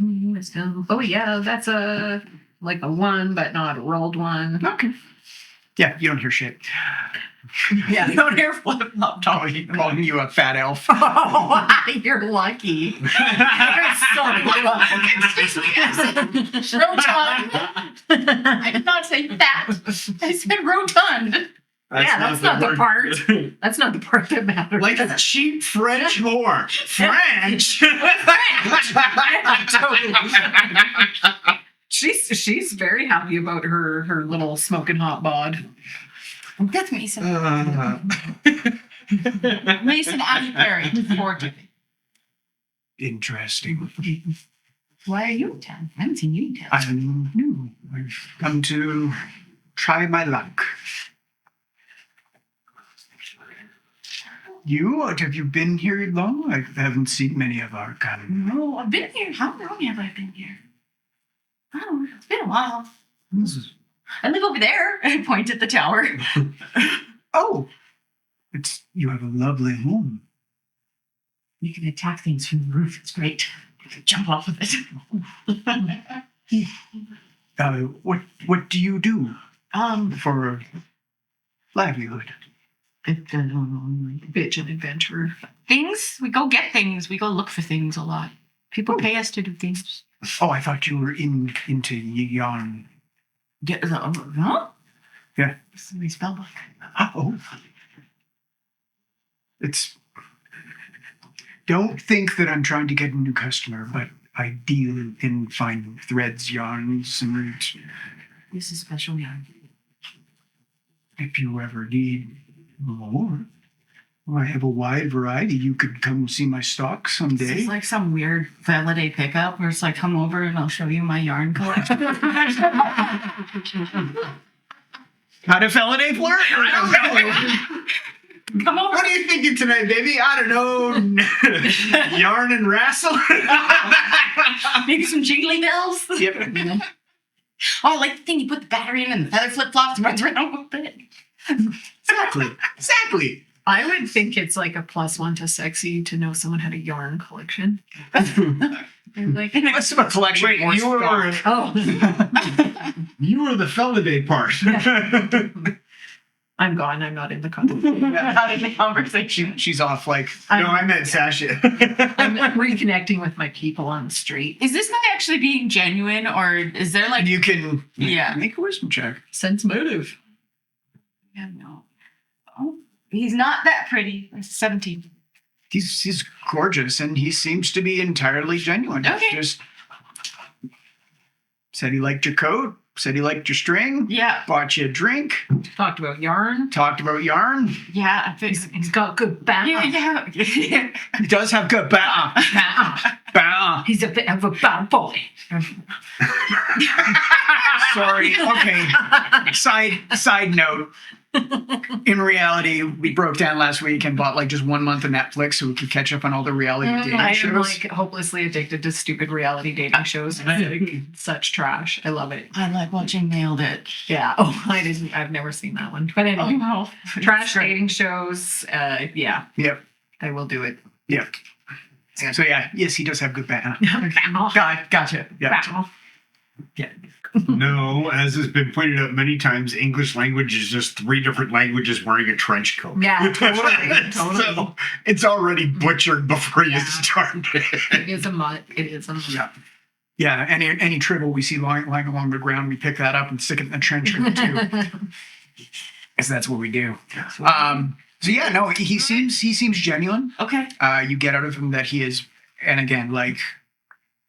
Wisdom. Oh yeah, that's a 1, but not a rolled one. Okay. Yeah, you don't hear shit. Yeah. You don't hear flip flop talking. Calling you a fat elf. Oh, you're lucky. Excuse me. Rotund. I did not say fat. I said rotund. That's not the part. That's not the part that matters. like a cheap French whore? French. She's very happy about her little smoking hot bod. That's Mason. Mason and Perry. Ford. Interesting. Why are you in town? I haven't seen you in town. I'm new. I've come to try my luck. Have you been here long? I haven't seen many of our kind. No, I've been here. How long have I been here? Oh, it's been a while. I live over there. I point at the tower. Oh, you have a lovely home. You can attack things from the roof. It's great. You can jump off of it. What do you do Um, for livelihood? Bitch and adventurer. things. We go get things. We go look for things a lot. People pay us to do things. Oh, I thought you were into yarn. Huh? Yeah. This is my spell book. Oh. Don't think that I'm trying to get a new customer, but I deal in fine threads, yarns, and roots. This is special yarn. If you ever need more, I have a wide variety. You could come see my stock This someday. is like some weird Validate pickup where it's like, come over and I'll show you my yarn collection. How to Validate flirt? I don't know. Come over. What are you thinking tonight, baby? I don't know. Yarn and wrestle. Maybe some jiggly bells. Yep. Oh, like the thing you put the battery in and the feather flip flops and runs around with it. Exactly. I would think it's like a +1 to sexy to know someone had a yarn collection. Like, Let's have a collection. Wait, more you were stock. oh, the Feliday part. I'm gone. I'm not in the conversation. Not in the conversation. She's off like, No, I meant Sasha. I'm reconnecting with my people on the street. Is this guy actually being genuine or is there like. you can Yeah. make a wisdom check. Sense motive. Yeah, no. Oh, he's not that pretty. 17. He's gorgeous, and he seems to be entirely genuine. Okay. Just said he liked your coat, said he liked your string, Yeah. bought you a drink, Talked about yarn. talked about yarn. Yeah. I think. He's got good back. Yeah. He does have good bah. He's a bit of a bad boy. Sorry. Okay. Side note. In reality, we broke down last week and bought like just 1 month of Netflix so we could catch up on all the reality dating I am shows. like hopelessly addicted to stupid reality dating shows. Like, such trash. I love it. I like watching Nailed It. Yeah. Oh, I've never seen that one. But anyway, no. trash dating shows. Yeah, Yep. I will do it. Yep. So yeah, yes, he does have good bah. Bow. Gotcha. Yeah. Bow. No, as has been pointed out many times, English language is just 3 different languages wearing a trench coat. Yeah, totally. So it's already butchered before you start. It is a mutt. It is a mutt. Yeah. Yeah, any tribble we see lying along the ground, we pick that up and stick it in the trench coat too. Because that's what we do. So yeah, no, he seems genuine. Okay. You get out of him that he is, and again, like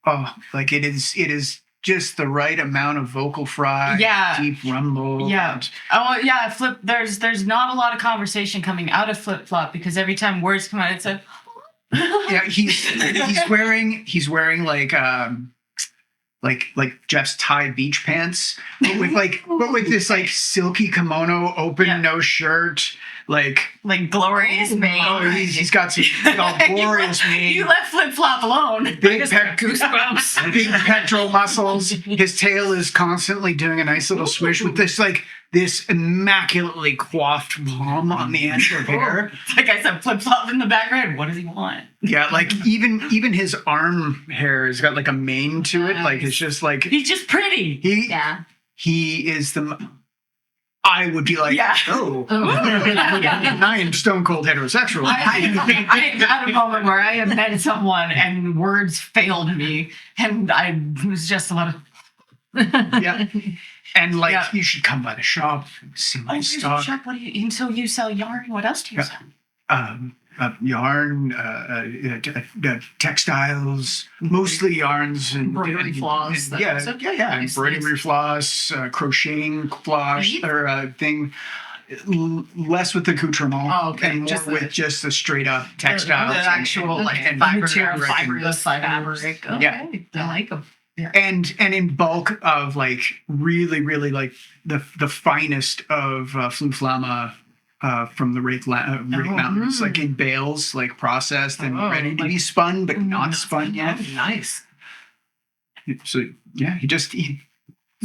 it is just the right amount of vocal fry, Yeah. deep rumble. Yeah. and- Oh yeah, Flip. There's not a lot of conversation coming out of Flip Flop because every time words come out, it's a. yeah, he's wearing like Jeff's Thai beach pants, but with this like silky kimono, open, Yeah. no shirt, like. Like glorious mane. Oh, he's got some glorious mane. You left Flip Flop alone. Big Goosebumps. big pectoral muscles. His tail is constantly doing a nice little swish with this immaculately coiffed palm on the end of hair. Like I said, Flip Flop in the background. What does he want? Yeah, like even his arm hair has got like a mane to it. Like it's just like He's just pretty. he is the. I would be like, Yeah. oh, I am stone cold heterosexual. I had a moment where I had met someone and words failed me, and I was just a lot of. Yeah. And like, Yeah. you should come by the shop, see my stock. Shop, what do you? And so you sell yarn. What else do you sell? Yarn, textiles, mostly yarns and Embroidery floss, that Yeah, kind of stuff. yeah. Nice, Embroidery floss, crocheting floss Bead? or thing. Less with accoutrement and more just with just the straight up textiles. The actual like and material, fabric and- fibrous fabric. Okay. Yeah. I like them. and in bulk of like really like the finest of Fluflama from the Rake Mountains, like in bales, like processed and ready to be spun, but not spun yet. Nice. So yeah,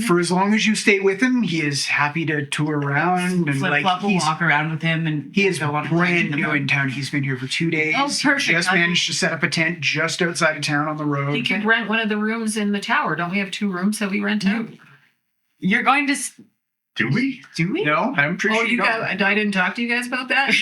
for as long as you stay with him, he is happy to tour around and Flip like Flop will walk around with him, and he is go on brand new in town. He's been here for 2 days. Oh, perfect. He just managed to set up a tent just outside of town on the road. You could rent one of the rooms in the tower. Don't we have 2 rooms that we rent out? You're going to. Do we? Do we? No, I'm pretty Oh, sure you don't. guys, I didn't talk to you guys about that.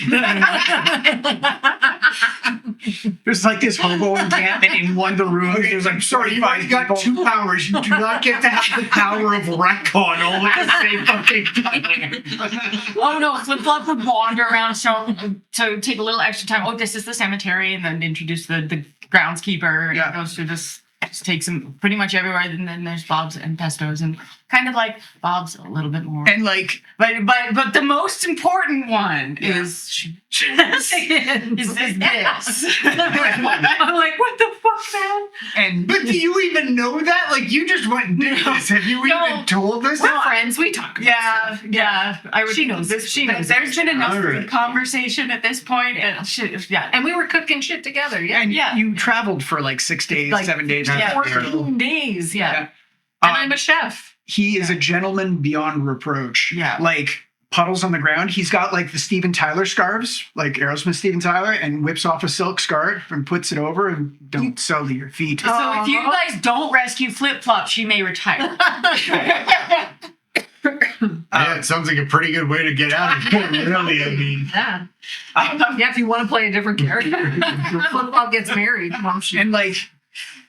There's like this hobo encampment in one of the rooms. There's like Sorry, you've already got 2 powers. You do not get to have the power of retcon all at the same fucking time. Oh no, Flip Flop would wander around, so take a little extra time. Oh, this is the cemetery, and then introduce the groundskeeper. And Yeah. goes to just takes him pretty much everywhere. And then there's Bob's and Pesto's, and kind of like Bob's a little bit more. And like, But the most important one is this. I'm like, what the fuck, man? and But do you even know that? Like, you just went and did this. Have you even told us? We're friends. We talk about stuff. Yeah. She knows this. She knows There's been enough All right. conversation at this point. Yeah. And we were cooking shit together. Yeah. and Yeah. you traveled for like 6 days, Like, 7 days. Yeah, out there. 14 days. Yeah. Yeah. And I'm a chef. He is a gentleman beyond reproach. Yeah. Like puddles on the ground. He's got like the Steven Tyler scarves, like Aerosmith Steven Tyler, and whips off a silk scarf and puts it over and don't sell to your feet. So if you guys don't rescue Flip Flop, she may retire. Yeah, it sounds like a pretty good way to get out of it, really. I mean, Yeah. Yeah, if you want to play a different character. Flip-Flop gets married. And like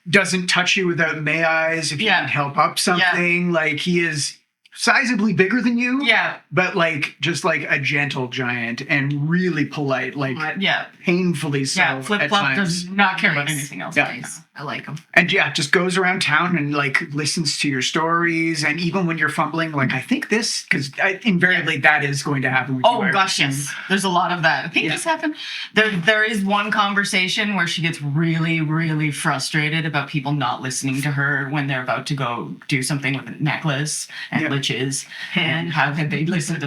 doesn't touch you without may eyes if you Yeah. need help up something. Like he is sizably bigger than you. Yeah. But like just like a gentle giant and really polite, like Yeah. painfully so. Yeah. Flip at Flop times. does not care about anything else. Yeah. Nice. I like them. And yeah, just goes around town and like listens to your stories. And even when you're fumbling, like I think this, because invariably that is going to happen with you. Oh I gosh, assume. yes. There's a lot of that. I think Yeah. this happened. There is one conversation where she gets really, really frustrated about people not listening to her when they're about to go do something with a necklace and Yeah. liches. And how had they listened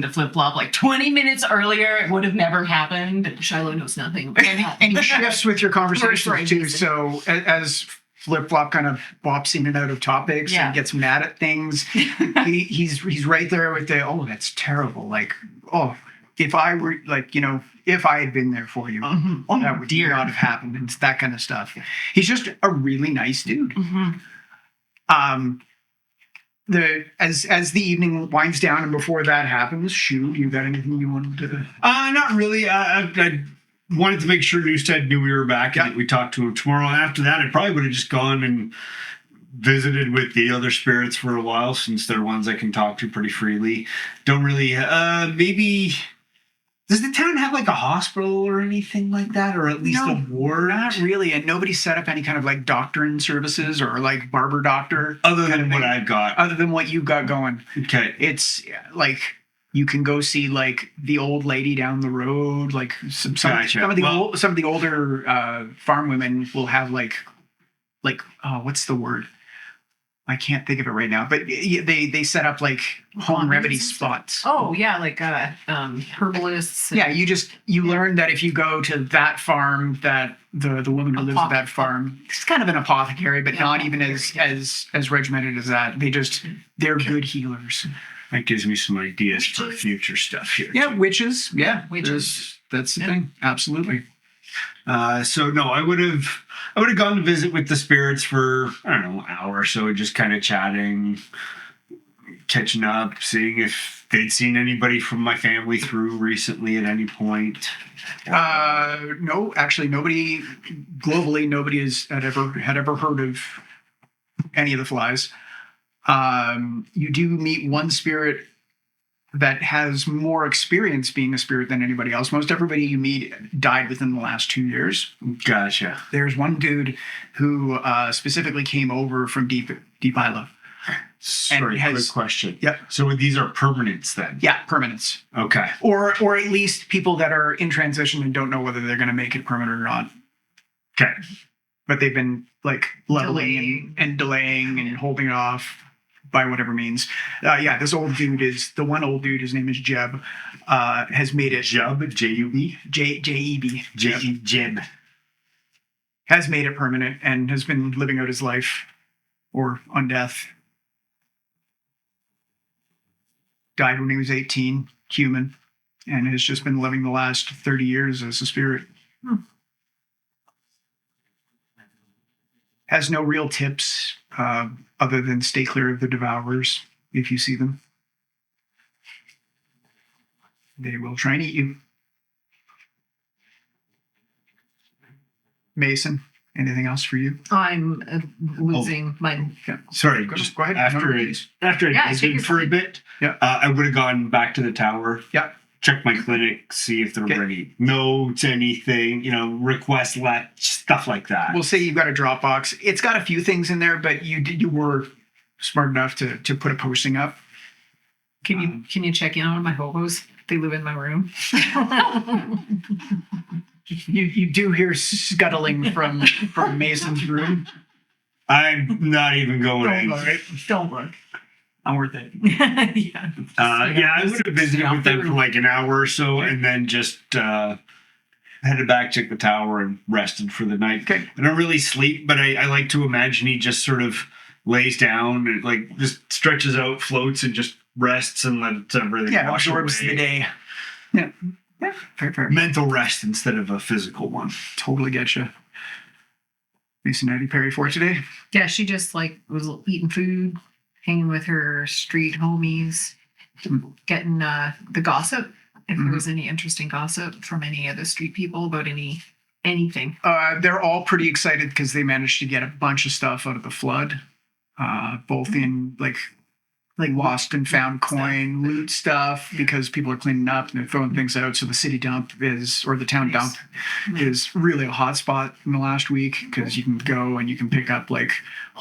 to Flip Flop like 20 minutes earlier? It would have never happened. Shiloh knows nothing about that. And he shifts with your conversation Right. too. So as Flip Flop kind of bops in and out of topics Yeah. and gets mad at things, he's right there with the, oh, that's terrible. Like, oh, if I were like, if I had been there for you, Oh that would dear. not have happened. And that kind of stuff. He's just a really nice dude. Mhm. as the evening winds down and before that happens, shoot, you got anything you wanted to? Not really. I wanted to make sure Newstead knew we were back and that we talked to him tomorrow. After that, I probably would have just gone and visited with the other spirits for a while, since they're ones I can talk to pretty freely. Don't really, maybe, does the town have like a hospital or anything like that? Or at least a ward? Not really. And nobody set up any kind of like doctoring services or like barber doctor. Other than what I've got. Other than what you've got going. Okay. It's like, you can go see like the old lady down the road. Like some of the older farm women will have like, what's the word? I can't think of it right now, but they set up like home remedy spots. Oh yeah, like herbalists. Yeah, you learn that if you go to that farm, that the woman who lives at that farm, it's kind of an apothecary, but not even as regimented as that. They're good healers. That gives me some ideas for future stuff here. Yeah, witches. Yeah, witches. That's the thing. Absolutely. So no, I would have gone to visit with the spirits for, I don't know, an hour or so, just kind of chatting, catching up, seeing if they'd seen anybody from my family through recently at any point. No, actually, nobody had ever heard of any of the flies. You do meet one spirit that has more experience being a spirit than anybody else. Most everybody you meet died within the last 2 years. Gotcha. There's one dude who specifically came over from Deep Isla. Sorry, quick question. Yeah. So these are permanents then? Yeah, permanents. Okay. Or at least people that are in transition and don't know whether they're going to make it permanent or not. Okay. But they've been like leveling and delaying and holding it off by whatever means. This old dude his name is Jeb, has made it. Jeb? J-U-B? J-E-B. Jeb. Has made it permanent and has been living out his life or on death. Died when he was 18, human, and has just been living the last 30 years as a spirit. Has no real tips other than stay clear of the devourers if you see them. They will try and eat you. Mason, anything else for you? I'm losing my. Sorry, Go just ahead. after I visited for a bit, I would have gone back to the tower. Yeah. Check my clinic, see if there were any notes, anything, requests, stuff like that. We'll say you've got a Dropbox. It's got a few things in there, but you were smart enough to put a posting up. Can you check in on my hobos? They live in my room. You do hear scuttling from Mason's room. I'm not even going. Don't look. Not worth it. Yeah. I would have visited with them for like an hour or so, and then just headed back, checked the tower, and rested for the night. Okay. I don't really sleep, but I like to imagine he just sort of lays down and like just stretches out, floats, and just rests and lets everything wash absorbs away. the day. Yeah. Yeah. Fair. Mental rest instead of a physical one. Totally get you. Mason, Eddie Perry for today? Yeah, she just was eating food, hanging with her street homies, getting the gossip. If there was any interesting gossip from any of the street people about anything. They're all pretty excited because they managed to get a bunch of stuff out of the flood, both in like lost and found coin, loot stuff, because people are cleaning up and they're throwing things out. So the city dump the town dump is really a hot spot in the last week because you can go and you can pick up like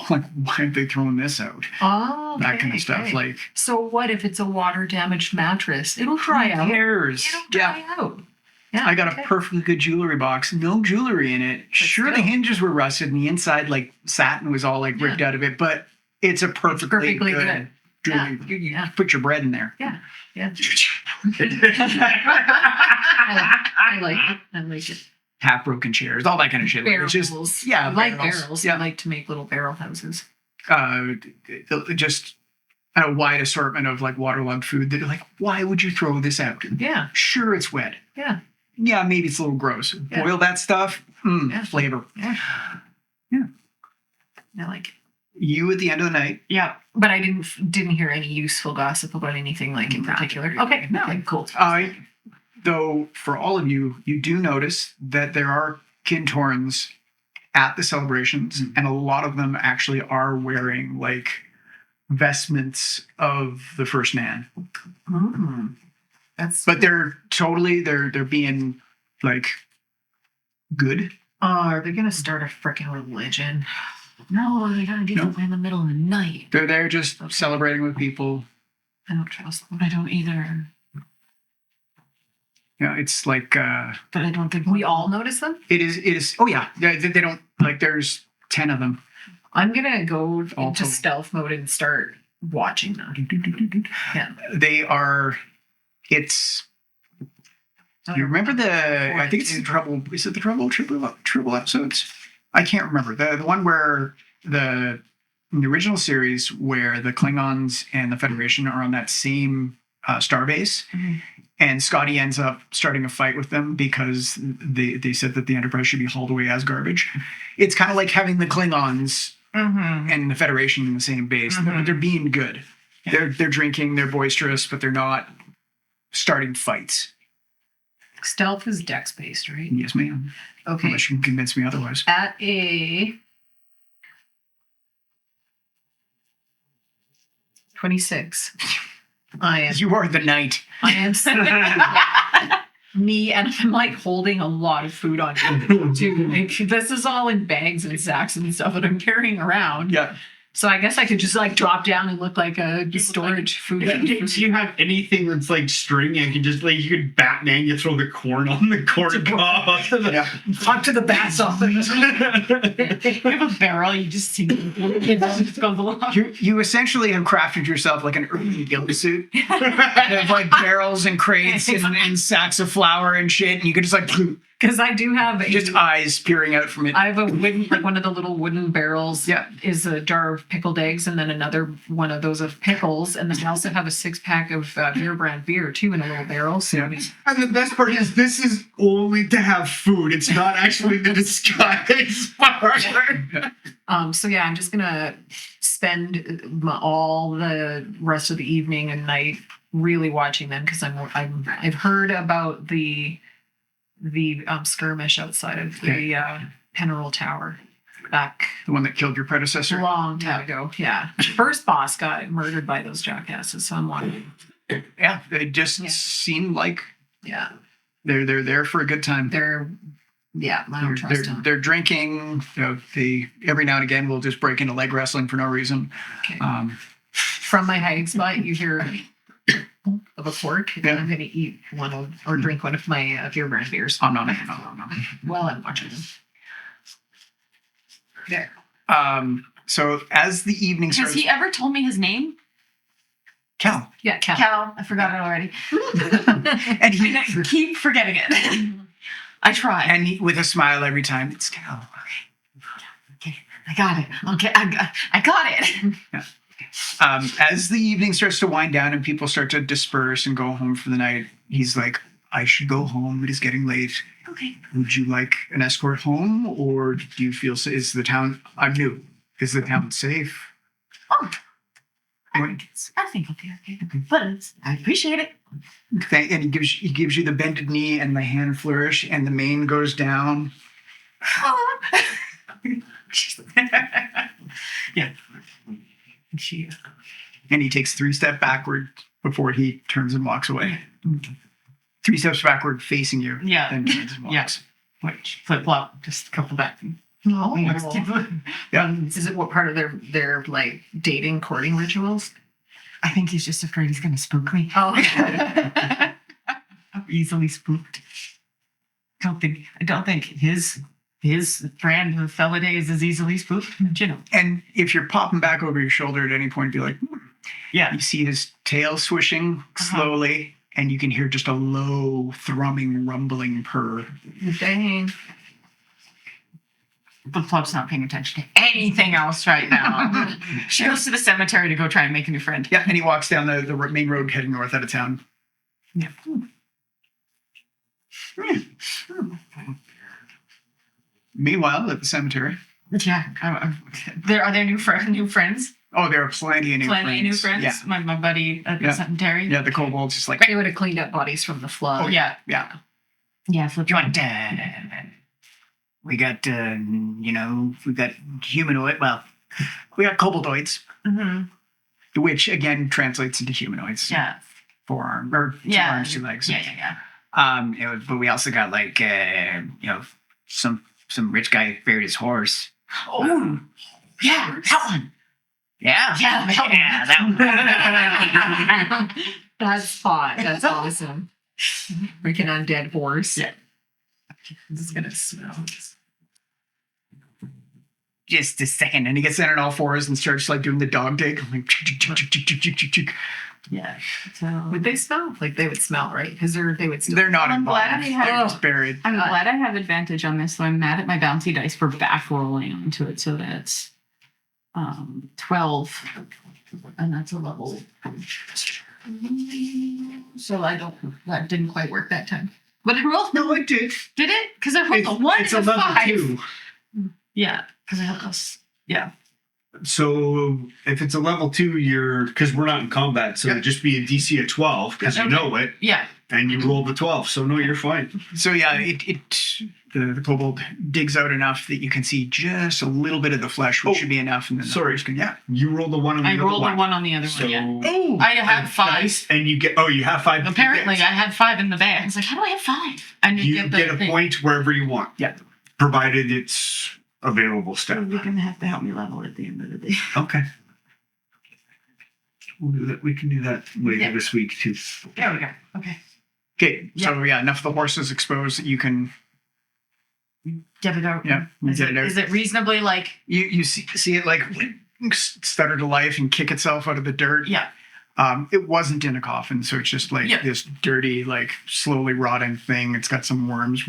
why are they throwing this out? Oh, that kind of stuff. Okay. So what if it's a water damaged mattress? It'll dry out. Who cares? It'll dry out. Yeah, I got a perfectly good jewelry box, no jewelry in it. Sure, the hinges were rusted and the inside satin was all ripped out of it, but it's a perfectly good. You put your bread in there. Yeah. I like it. Half broken chairs, all that kind of shit. Barrels. I like barrels. Yeah. I like to make little barrel houses. Just a wide assortment of waterlogged food that are why would you throw this out? Yeah. Sure, it's wet. Yeah. Yeah, maybe it's a little gross. Boil that stuff. Flavor. Yeah. I like it. You at the end of the night. Yeah. But I didn't hear any useful gossip about anything like in particular. Okay, cool. Though for all of you, you do notice that there are Kintorns at the celebrations, and a lot of them actually are wearing like vestments of the First Nan. But they're being like good. Are they gonna start a freaking religion? No, they gotta get away in the middle of the night. They're there just celebrating with people. I don't trust them. I don't either. It's like But I don't think We all notice them. it is. Oh yeah, they don't like. There's 10 of them. I'm gonna go into total. stealth mode and start watching them. Yeah. They are. It's. You remember I think it's the Trouble. Is it the Trouble episodes? I can't remember the one where in the original series where the Klingons and the Federation are on that same starbase, and Scotty ends up starting a fight with them because they said that the Enterprise should be hauled away as garbage. It's kind of like having the Klingons and the Federation in the same base. They're being good. Yeah. They're drinking. They're boisterous, but they're not starting fights. Stealth is dex based, right? Yes, ma'am. Okay. Unless you can convince me otherwise. At a 26, You are the knight. I am me, and I'm like holding a lot of food on me too. Like, this is all in bags and sacks and stuff that I'm carrying around. Yeah. So I guess I could just like drop down and look like a storage food. If you have anything that's like string, and you can just like you could Batman, you throw the corn on the corn cob up to the Up to the bat's office. you have a barrel, you just sink it just goes along. You essentially have crafted yourself like an urban guild suit. You have like barrels and crates and sacks of flour and shit, and you could just like Because I do have just eyes peering out from it. I have a wooden, like one of the little wooden barrels. Yeah. Is a jar of pickled eggs, and then another one of those of pickles, and then I also have a 6-pack of beer brand beer too in a little barrel. So Yeah. And the best part is this is only to have food. It's not actually the disguise part. So yeah, I'm just gonna spend all the rest of the evening and night really watching them because I've heard about the skirmish outside of the Penarol Tower back The one that killed your a predecessor. long time ago. Yeah, first boss got murdered by those jackasses. So I'm wondering. Yeah, they just seem like Yeah, they're there for a good time. I don't trust them. They're drinking. They every now and again will just break into leg wrestling for no reason. Okay. From my hiding spot, you hear of a cork. Yeah. I'm going to eat or drink one of my beer brand beers. Oh no. While I'm watching them. There. So as the evening Has starts, he ever told me his name? Cal, Yeah, Cal. Cal. I forgot it already. and he I keep forgetting it. I try. and he, with a smile every time, it's Cal. Okay, I got it. Okay, I got it. As the evening starts to wind down and people start to disperse and go home for the night, he's like, I should go home. It is getting late. Okay. Would you like an escort home, or do you feel, is the town, I'm new, is the town safe? Oh, I think I'll be okay. But I appreciate it. And he gives you the bended knee and the hand flourish, and the mane goes down. Yeah. And he takes 3 steps backward before he turns and walks away. 3 steps backward facing you. Yeah. Then turns and walks. Yes. Which flip flop, just a couple back. No. Yeah. Is it what part of their like dating courting rituals? I think he's just afraid he's gonna spook me. Oh. I'm easily spooked. I don't think his friend of fella days is easily spooked. But, you know. And if you're popping back over your shoulder at any point, be like, Yeah. you see his tail swishing slowly, and you can hear just a low thrumming, rumbling purr. Dang. The club's not paying attention to anything else right now. She goes to the cemetery to go try and make a new friend. Yeah, and he walks down the main road heading north out of town. Yeah. Meanwhile, at the cemetery, Yeah. Are there new friends? Oh, there are plenty of new friends. Plenty of new friends. Yeah. My buddy at Yeah. St. Terry. Yeah, the kobolds just like, They would have cleaned up bodies from the flood. Oh yeah. yeah. Yeah. Flip. Do you want we got we got humanoid. Well, we got koboldoids, Mm-hmm. which again translates into humanoids. Yeah. Forearm or two Yeah. arms, 2 legs. Yeah. But we also got like some rich guy buried his horse. Oh. Yeah. That one. Yeah. Yeah. That one. That's hot. That's awesome. Freaking undead horse. Yeah. This is gonna smell. Just a second, and he gets down on all fours and starts like doing the dog dig. Like, Yeah. So Would they smell? Like they would smell, right? Because they would still. they're not I'm glad involved. they have- They're just buried. I'm glad I have advantage on this, so I'm mad at my bouncy dice for back rolling onto it. So that's 12, and that's a level. So that didn't quite work that time. But I rolled. No, it did. Did it? Because I rolled a 1 It's and a a level 5. 2. Yeah, because I have this. Yeah. So if it's a level 2, because we're not in combat, so Yep. it'd just be a DC of 12 because you Okay. know it, Yeah. and you roll the 12. So no, you're fine. So yeah, the kobold digs out enough that you can see just a little bit of the flesh, which Oh, should be enough. And then sorry. the horse can, yeah. You roll the 1 on the I other rolled a one. 1 on the other So one. Yeah. Oh, I have 5. Nice, and you get. Oh, you have 5. Apparently, You I had 5 in the bag. I was like, how do I have 5? And get, the a thing. point wherever you want. Yeah. Provided it's available stuff. You're gonna have to help me level at the end of the day. Okay. We'll do that. We can do that later Yeah. this week too. There we go. Okay. okay. So yeah, enough of the horses exposed that you can Get it out. Yeah, Is get it, it out. is it reasonably like? you see it like stutter to life and kick itself out of the dirt. Yeah. It wasn't in a coffin, so it's just like Yeah. this dirty, like slowly rotting thing. It's got some worms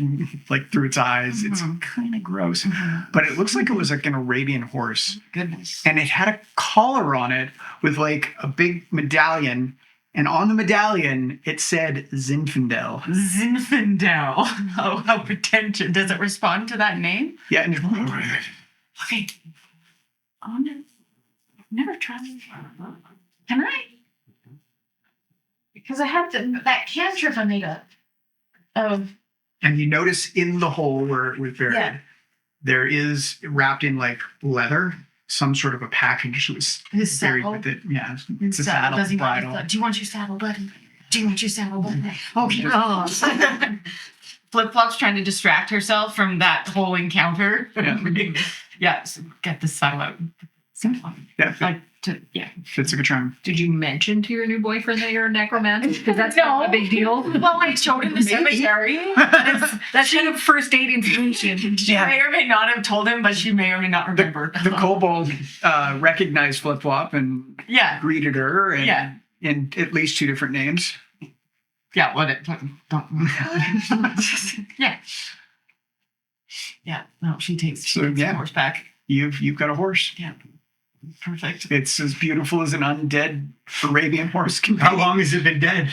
like through its eyes. It's Mhm. kind of gross, Mhm. but it looks like it was like an Arabian horse, Goodness. and it had a collar on it with like a big medallion, and on the medallion it said Zinfandel. Zinfandel. Oh, how pretentious. Does it respond to that name? Yeah, and Okay. I've never tried it. Can I? Because I had that cantrip I made up of. and you notice in the hole where it was buried, Yeah. there is wrapped in like leather some sort of a package that was His buried saddle? with it. Yeah, His it's a saddle. saddle, Does he want bridle. his- do you want your saddle, buddy? Do you want your saddle, buddy? Okay. Oh. Flip Flop's trying to distract herself from that whole encounter. Yeah. Yeah, so get the saddle out. Simple. Yeah, Yeah. fits like a charm. Did you mention to your new boyfriend that you're a necromancer? Because that's No. kind of a big deal. Well, I showed him the cemetery. That's kind of first date information. She may or may not have told him, but she may or may not remember. The kobold recognized Flip Flop and Yeah. greeted her, and Yeah. in at least 2 different names. Yeah, what it don't Yeah. Yeah. No, she takes So, the yeah. horse back. You've got a horse. Yeah. Perfect. It's as beautiful as an undead Arabian horse can be. How long has it been dead?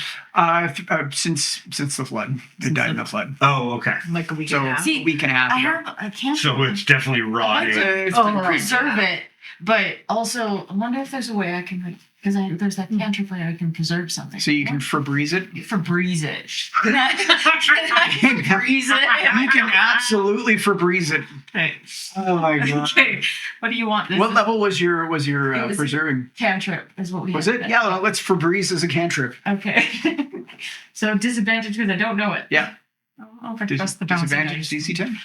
Since the flood. It died in the flood. Oh, okay. Like a week So and a half. See, a week and a half I ago. have I can't So it's definitely rotting. It's Oh, been right. pretty- preserve it, but also I wonder if there's a way I can like because there's that cantrip where I can preserve something. So you can Febreze it. Febreze it. Can I freeze it? You can absolutely Febreze it. Okay. Oh my god. Okay. What do you want? This What is level was your It was- preserving? cantrip is what we Was have. it? Yeah, well, let's Febreze as a cantrip. Okay. So disadvantage because I don't know it. Yeah. Oh, if I trust the bouncy Disadvantage dice. DC 10.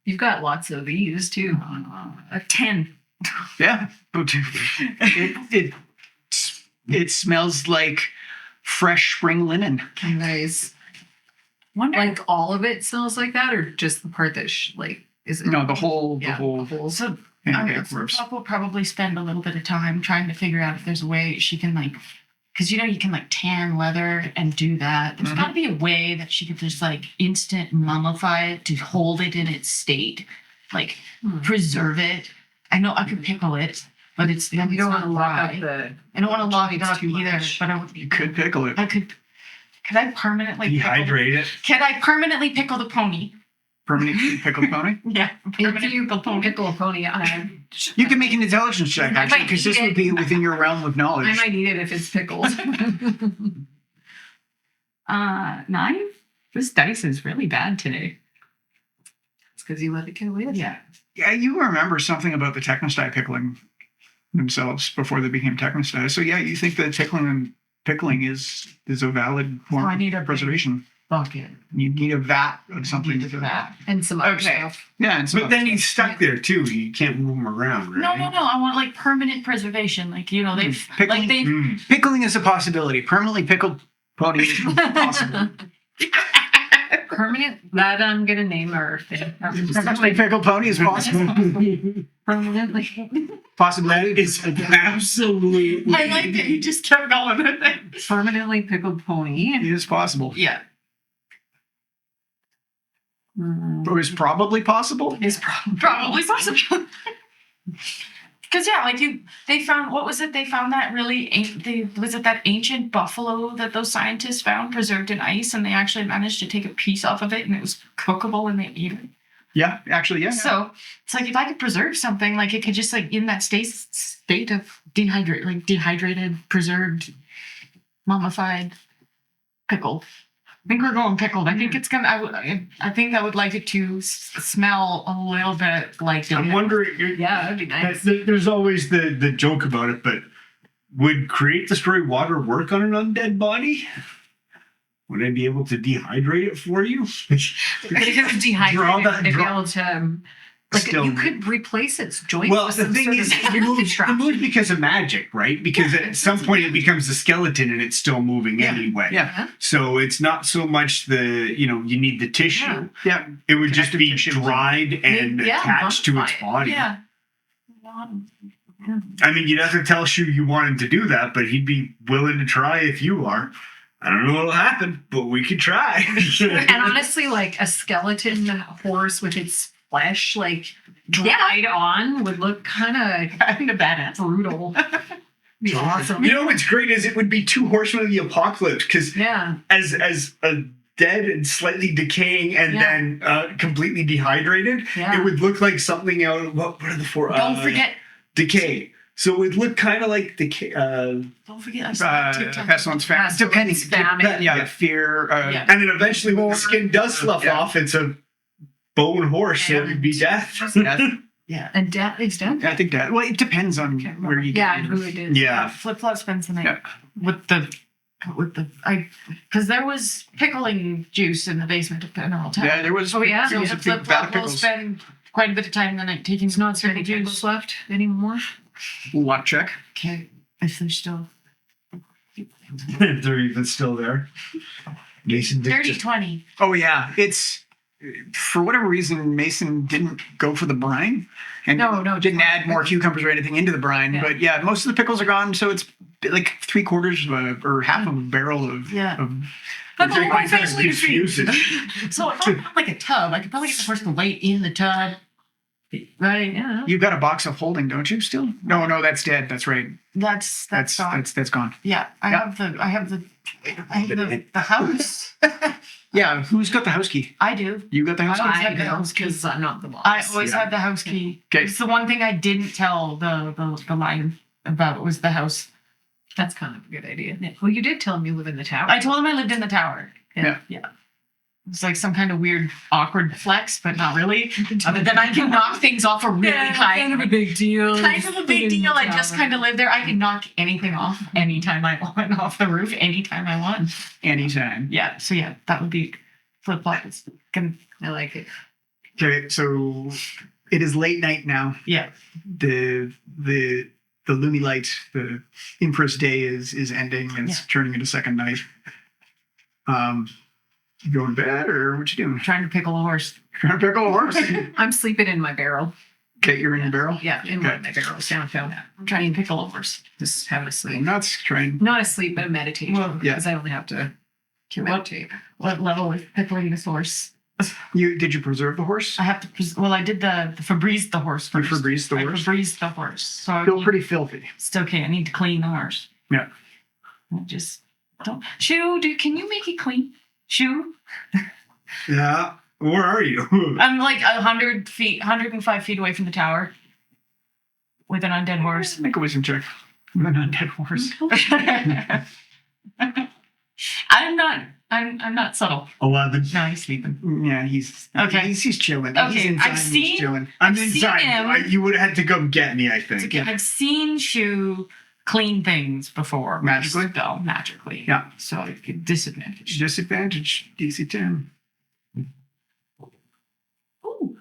You've got lots of these too. A 10. Yeah. It smells like fresh spring linen. Nice. Wonder. Like all of it smells like that, or just the part that is it? No, the whole So yeah, okay, yeah, so gross. Pop will probably spend a little bit of time trying to figure out if there's a way she can like, because you can like tan leather and do that. There's Mhm. got to be a way that she could just like instant mummify it to hold it in its state, like preserve it. I know I could pickle it, but it's You don't want to lock up dry. the. I don't want to lock it It's up too either, much. but I would. You could pickle it. I could. Could I permanently pickle? Dehydrate it. Can I permanently pickle the pony? Permanent pickled pony. Yeah. If you pickle a pony, You can make an intelligence check, I actually, might because this eat would it. be within your realm of knowledge. I might eat it if it's pickled. 9? This dice is really bad today. It's because you let it go in. Yeah. Yeah, you remember something about the Technostai pickling themselves before they became Technostai. So yeah, you think that pickling is a valid form I need a of preservation. Bucket. You need a vat of something. Need that. And some other Okay. stuff. Yeah, and But then he's stuck there too. You can't move him around, right? No. I want like permanent preservation. Like, you know, they've Pickling? like they've Mm. pickling is a possibility. Permanently pickled pony is possible. Permanent. That I'm gonna name our thing. Permanently pickled pony is possible. Permanently. Possibility. That is absolutely. I like that you just kept going with it. Permanently pickled pony. It is possible. Yeah. It is probably possible. Is Probably possible. Because yeah, like they found, what was it? They found that was it that ancient buffalo that those scientists found preserved in ice, and they actually managed to take a piece off of it, and it was cookable, and they ate it. Yeah, actually, yeah. So it's like, if I could preserve something, like it could just like in that state of dehydrated, preserved, mummified, pickled. I think we're going pickled. I think it's gonna. I think I would like it to smell a little bit like. I'm wondering. Yeah, that'd be nice. There's always the joke about it, but would create destroy water work on an undead body? Would I be able to dehydrate it for you? But if it was dehydrated, they'd be able to. Like Still- you could replace its joints. Well, with the some thing sort is, of it moves contraption. because of magic, right? Because at some point it becomes a skeleton and it's still moving anyway. Yeah. So it's not so much you need the tissue. Yeah. It would just Connective be tissue. dried and Yeah, attached to its mummified. body. Yeah. I mean, you'd have to tell Shu you want him to do that, but he'd be willing to try if you are. I don't know what'll happen, but we could try. And honestly, like a skeleton horse with its flesh like dried on would look kind of badass. brutal. Be awesome. You know what's great is it would be two horsemen of the apocalypse, because Yeah. as a dead and slightly decaying and then completely dehydrated, Yeah. it would look like something out of what are the four? Don't forget. Decay. So it would look kind of like decay. Don't forget. I saw TikTok. Pestilence, Pestilence, depending. famine. Yeah, fear. Yeah. And then eventually, when the skin does slough Yeah. off, it's a bone horse, so it would be death. Yeah. And death is death. I think that. Well, it depends on where you Yeah, get and it. who it is. Yeah. Flip Flop spends the night Yeah. with the because there was pickling juice in the basement of Emerald Town. Yeah, there was. Oh, yeah? There was a Flip big vat Flop of will pickles. spend quite a bit of time in the night taking It's not so pickle many juice. pickles left anymore. Luck check. Okay, if they're still They're even still there. Mason did dirty just 20. Oh yeah, it's for whatever reason Mason didn't go for the brine, and No, didn't add more cucumbers or anything into the brine. Yeah. But yeah, most of the pickles are gone, so it's like 3/4 or half of a barrel of. Yeah. Of, But the They're whole going to thing's like diffuse it. So if I have like a tub, I could probably get the horse to lay in the tub. Right? Yeah. you've got a box of holding, don't you? Still? No, that's dead. That's right. That's That's gone. that's gone. Yeah, I have the house. Yeah, who's got the house key? I do. You got the house key. I I have the know house key. because I'm not the boss. I always Yeah. have the house key. Okay. It's the one thing I didn't tell the line about was the house. That's kind of a good idea. Well, you did tell him you live in the tower. I told him I lived in the tower. Yeah. It's like some kind of weird, awkward flex, but not really. Other than I can knock things off a really high. kind of a big deal. Kind of a big deal. I just kind of live there. I can knock anything off anytime I want off the roof, anytime I want. Anytime. Yeah. So yeah, that would be Flip Flop. I like it. Okay, so it is late night now. Yeah. The Lumi light, the Empress Day is ending and it's turning into second night. You going to bed or what you doing? Trying to pickle a horse. Trying to pickle a horse. I'm sleeping in my barrel. Okay, you're in the barrel. Yeah, in one of my barrels downtown. I'm trying to pickle a horse. Just having a I'm sleep. not trying. Not a sleep, but a meditation. Well, yeah. Because I only have to meditate. What level is pickling this horse? Did you preserve the horse? I have to. I did the Febreze the horse You first. Febreze the I horse. Febreze the horse. So I Still need- pretty filthy. Still okay. I need to clean the horse. Yeah. I just don't. Can you make it clean? Shoe? Yeah. Where are you? I'm like 100 feet, 105 feet away from the tower with an undead horse. Make a wisdom check with an undead horse. I'm not subtle. 11. No, he's sleeping. Yeah, he's Okay. He's chilling. Okay, He's inside, I've he's seen- chilling. I'm I've seen inside. him. You would have had to come get me, I think. I've seen Shu clean things before. Magically? Spell magically. Yeah. So I get disadvantage. Disadvantage, DC 10. Ooh.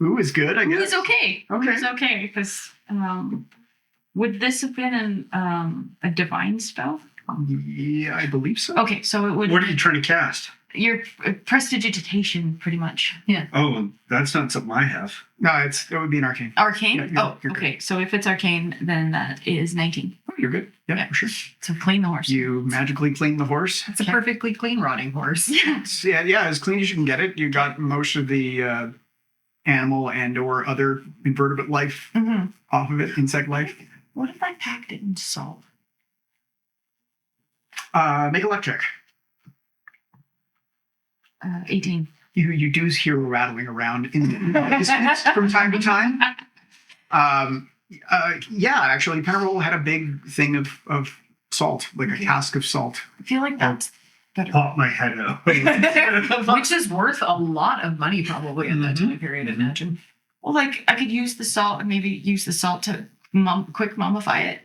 Ooh is good, I guess. He's okay. Okay. He's okay because would this have been a divine spell? Yeah, I believe so. Okay, so it would. What are you trying to cast? Your prestidigitation, pretty much. Oh, that's not something I have. No, it would be an arcane. Arcane. Yeah, Oh, you're okay. So if it's arcane, then that is 19. Oh, you're good. Yeah, for sure. So clean the horse. You magically clean the horse. It's a perfectly clean rotting horse. It's, yeah, as clean as you can get it. You got most of the animal and or other invertebrate life Mm-hmm. off of it, insect life. What if I packed it in salt? Make a luck check. 18. You do hear a rattling around in the distance from time to time. Yeah, actually, Penarol had a big thing of salt, like a cask of salt. I feel like that's better. Pop my head out. Which is worth a lot of money probably in that time period, I imagine. Well, like I could use the salt and maybe use the salt to quick mummify it.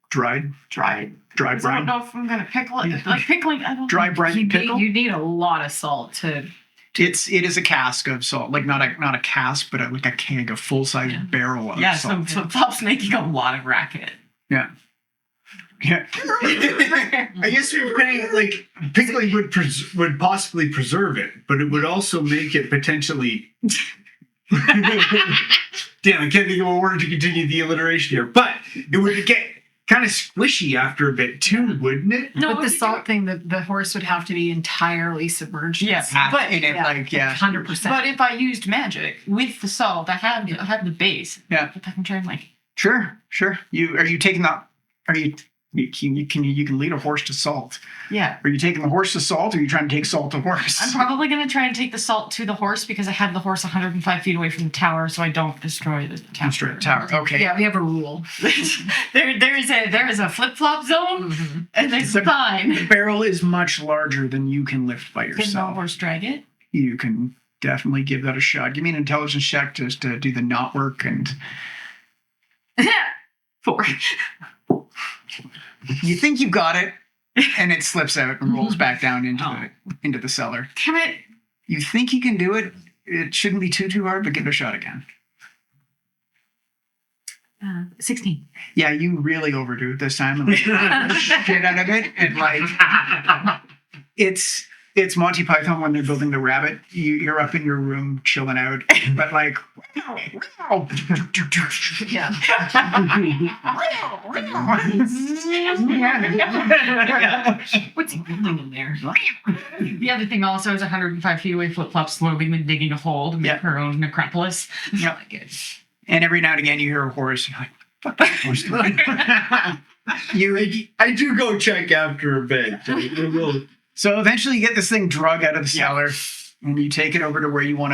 Dried Dry. Dry I don't brine. know if I'm gonna pickle it. Like pickling, I don't Dry know. brine pickle. You need a lot of salt to. It is a cask of salt, like not a cask, but like a keg, a full size barrel of Yeah, salt. so Pop's making a lot of racket. Yeah. I guess you're saying like pickling would possibly preserve it, but it would also make it potentially. Damn, I can't think of a word to continue the alliteration here, but it would get kind of squishy after a bit too, wouldn't it? No, No, but the you salt thing, the horse would have to be entirely submerged. Yeah, But in it, like, yeah. 100%. But if I used magic with the salt, I have the base. Yeah. If I can try and like. Sure. Are you taking that? Are you can lead a horse to salt? Yeah. Are you taking the horse to salt, or are you trying to take salt to horse? I'm probably going to try and take the salt to the horse because I have the horse 105 feet away from the tower so I don't destroy the tower. Destroy the tower. Okay. yeah, we have a rule. there is a flip-flop zone and there's a The fine. barrel is much larger than you can lift by Can the yourself. horse drag it? You can definitely give that a shot. Give me an intelligence check just to do the knot work, and 4. you think you got it, and it slips out and rolls back down into the cellar. Damn it. You think you can do it. It shouldn't be too hard, but give it a shot again. 16. Yeah, you really overdo it this time and like, shit out of it, and like it's Monty Python when they're building the rabbit. You're up in your room chilling out, but like, Yeah. What's he building in there? The other thing also is 105 feet away, flip-flop slowly been digging a hole to make her own necropolis. Yeah. Like it. And every now and again you hear a horse. You're like, fuck that horse. I do go check after a bit. So eventually you get this thing drug out of the cellar, and you take it over to where you want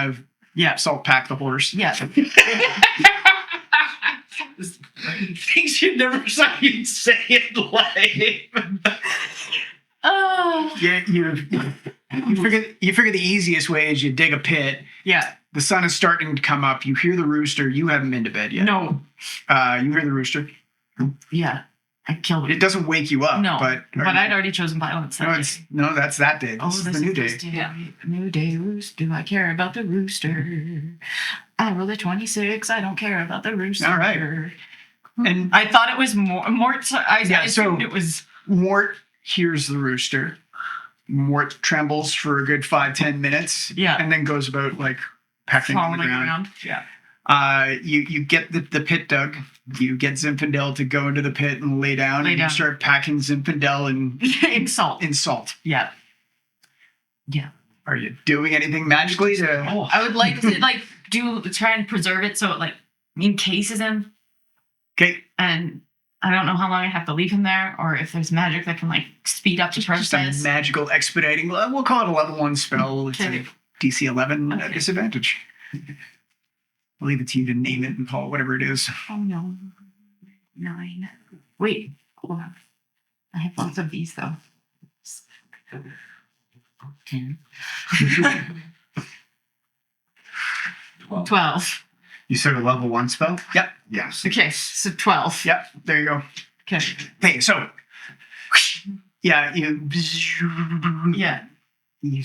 to salt pack the horse. Yeah. Things you never saw you say in life. Oh. Yeah, you figure the easiest way is you dig a pit. Yeah. The sun is starting to come up. You hear the rooster. You haven't been to bed yet. No. You hear the rooster. Yeah. I killed It it. doesn't wake you up. No. but I'd already chosen violence. that's that day. This is the new day. Yeah. New day rooster. Do I care about the rooster? I rolled a 26. I don't care about the rooster. All right. And I thought it was Mort. I assumed it was. Mort hears the rooster. Mort trembles for a good 5-10 minutes. Yeah. And then goes about like pecking on the Falling ground. around. Yeah. You get the pit dug. You get Zinfandel to go into the pit and lay down. You start packing Zinfandel In salt. in salt. Yeah. Yeah. Are you doing anything magically to? Oh, I would like to try and preserve it so it like encases him, Okay. and I don't know how long I have to leave him there, or if there's magic that can like speed up the Just a process. magical expediting. We'll call it a level 1 spell. It's Okay. a DC 11 at Okay. disadvantage. I'll leave it to you to name it and call it whatever it is. Oh no. 9. Wait, hold on. I have lots of these though. 10. 12. You said a level 1 spell? Yep. Yes. Okay, so 12. Yep, there you go. Okay. Hey, so yeah, Yeah. you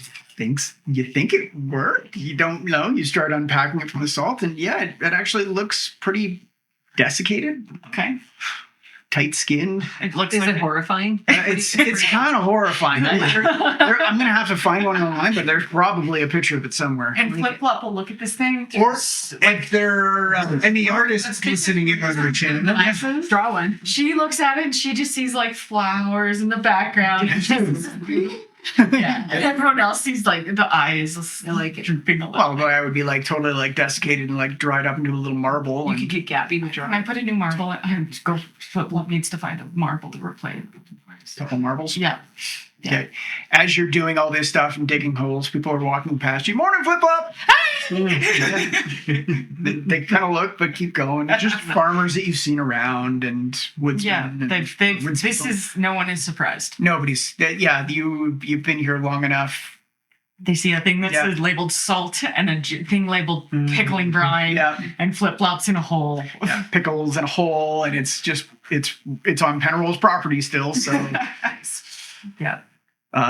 think it worked. You don't know. You start unpacking it from the salt, and yeah, it actually looks pretty desiccated, Okay. tight skinned. It looks Is like it horrifying? It's kind of horrifying. I'm gonna have to find one online, but there's probably a picture of it somewhere. And Flip Flop will look at this thing. Or if there are any artists listening in on our channel, Glasses. Draw one. She looks at it and she just sees like flowers in the background. Yeah. And everyone else sees like the eyes like dripping a little. Well, but I would be like totally like desiccated and like dried up into a little marble. You And could get Gabby to draw. When I put a new marble, I go Flip Flop needs to find a marble to replace. a couple marbles. Yeah. Okay. As you're doing all this stuff and digging holes, people are walking past you. Morning, Flip Flop. they kind of look, but keep going. They're just farmers that you've seen around and woodsmen. Yeah. and They've woods this people. is no one is surprised. Nobody's. Yeah, you've been here long enough. They see a thing that's Yeah. labeled salt and a thing labeled pickling brine Yeah, and Flip Flops in a hole. yeah, pickles in a hole, and it's on Penroll's property still. So. Yeah.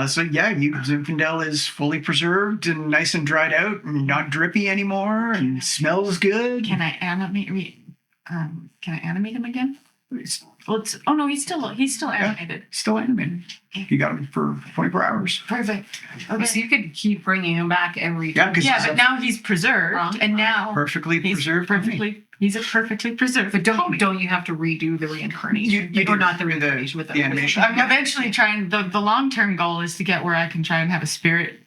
So yeah, Zinfandel is fully preserved and nice and dried out and not drippy anymore and smells good. Can I animate? Can I animate him again? Well, oh no, he's still animated. Still animated. You got him for 24 hours. Perfect. Okay. So you could keep bringing him back every Yeah, because Yeah, but now he's preserved, and now perfectly he's preserved. perfectly. He's a perfectly preserved. But don't you have to redo the reincarnation? You or do. not the reincarnation, but the animation. I'm eventually trying. The long term goal is to get where I can try and have a spirit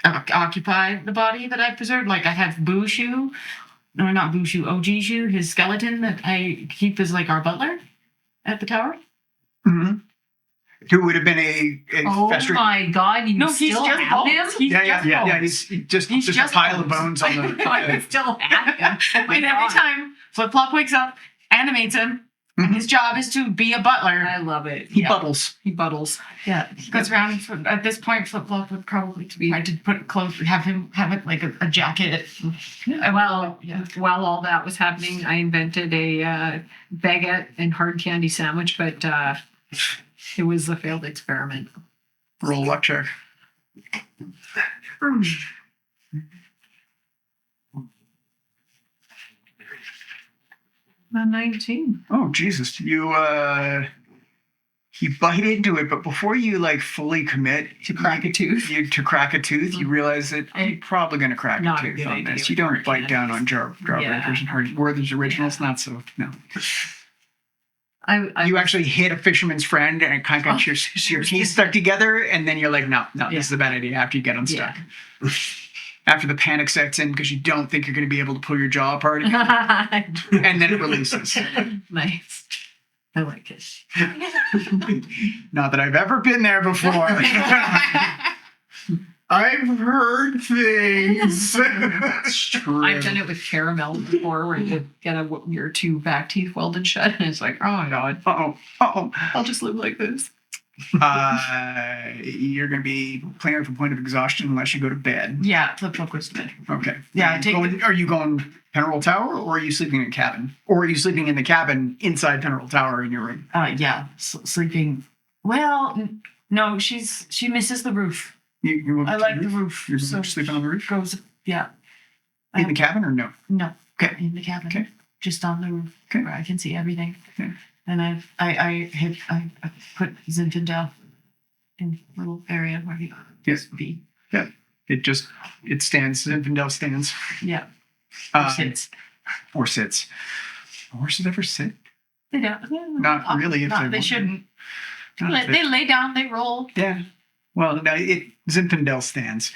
occupy the body that I preserved. Like I have Bushu, no, not Bushu, Ojishu, his skeleton that I keep as like our butler at the tower. Mm-hmm. Who would have been a Oh festering. my God! You No, he's still just have bones. him? He's Yeah, just yeah. bones. He's just He's a just pile of bones. bones on the. I still have him. Oh my And every God. time Flip Flop wakes up, animates him. Mhm. His job is to be a butler. I love it. He Yeah. buttles. He buttles. Yeah, he goes around. At this point, Flip Flop would probably try to put clothes, have it like a jacket. Well, Yeah. while all that was happening, I invented a baguette and hard candy sandwich, but it was a failed experiment. Roll luck check. A 19. Oh Jesus! You bite into it, but before you like fully commit To crack a tooth. to crack a tooth, you realize that you're probably going to crack Not a a tooth good on idea this. with You don't hard bite candy. down on jawbreakers Yeah. and hard Werther's originals, not so. No, I you actually hit a fisherman's friend and it kind of got your teeth stuck together, and then you're like, no, this is a bad idea. After you get unstuck, after the panic sets in because you don't think you're going to be able to pull your jaw apart, and then it releases. Nice. I like it. Not that I've ever been there before. I've heard things. It's true. I've done it with caramel before where you get your two back teeth welded shut and it's like, oh my God, Uh-oh. I'll just live like this. You're going to be playing with a point of exhaustion unless you go to bed. Yeah, Flip Flop goes to bed. Okay. Yeah, Are you going Penroll Tower, or are you sleeping in a cabin? Or are you sleeping in the cabin inside Penroll Tower in your room? Yeah, sleeping. Well, no, she misses the roof. You moved I to like the roof. You're So sleeping on the roof? goes, yeah. In the cabin or no? No. Okay. In the cabin. Okay. Just on the roof Okay. where I can see everything. Okay. And I put Zinfandel in a little area where he Yes. be. It stands. Zinfandel stands. Yeah. Sits. Or sits. Horses ever sit? They don't. Not really, if No, they they want. shouldn't. Not if They lay down, they roll. Yeah. Well, no, Zinfandel stands.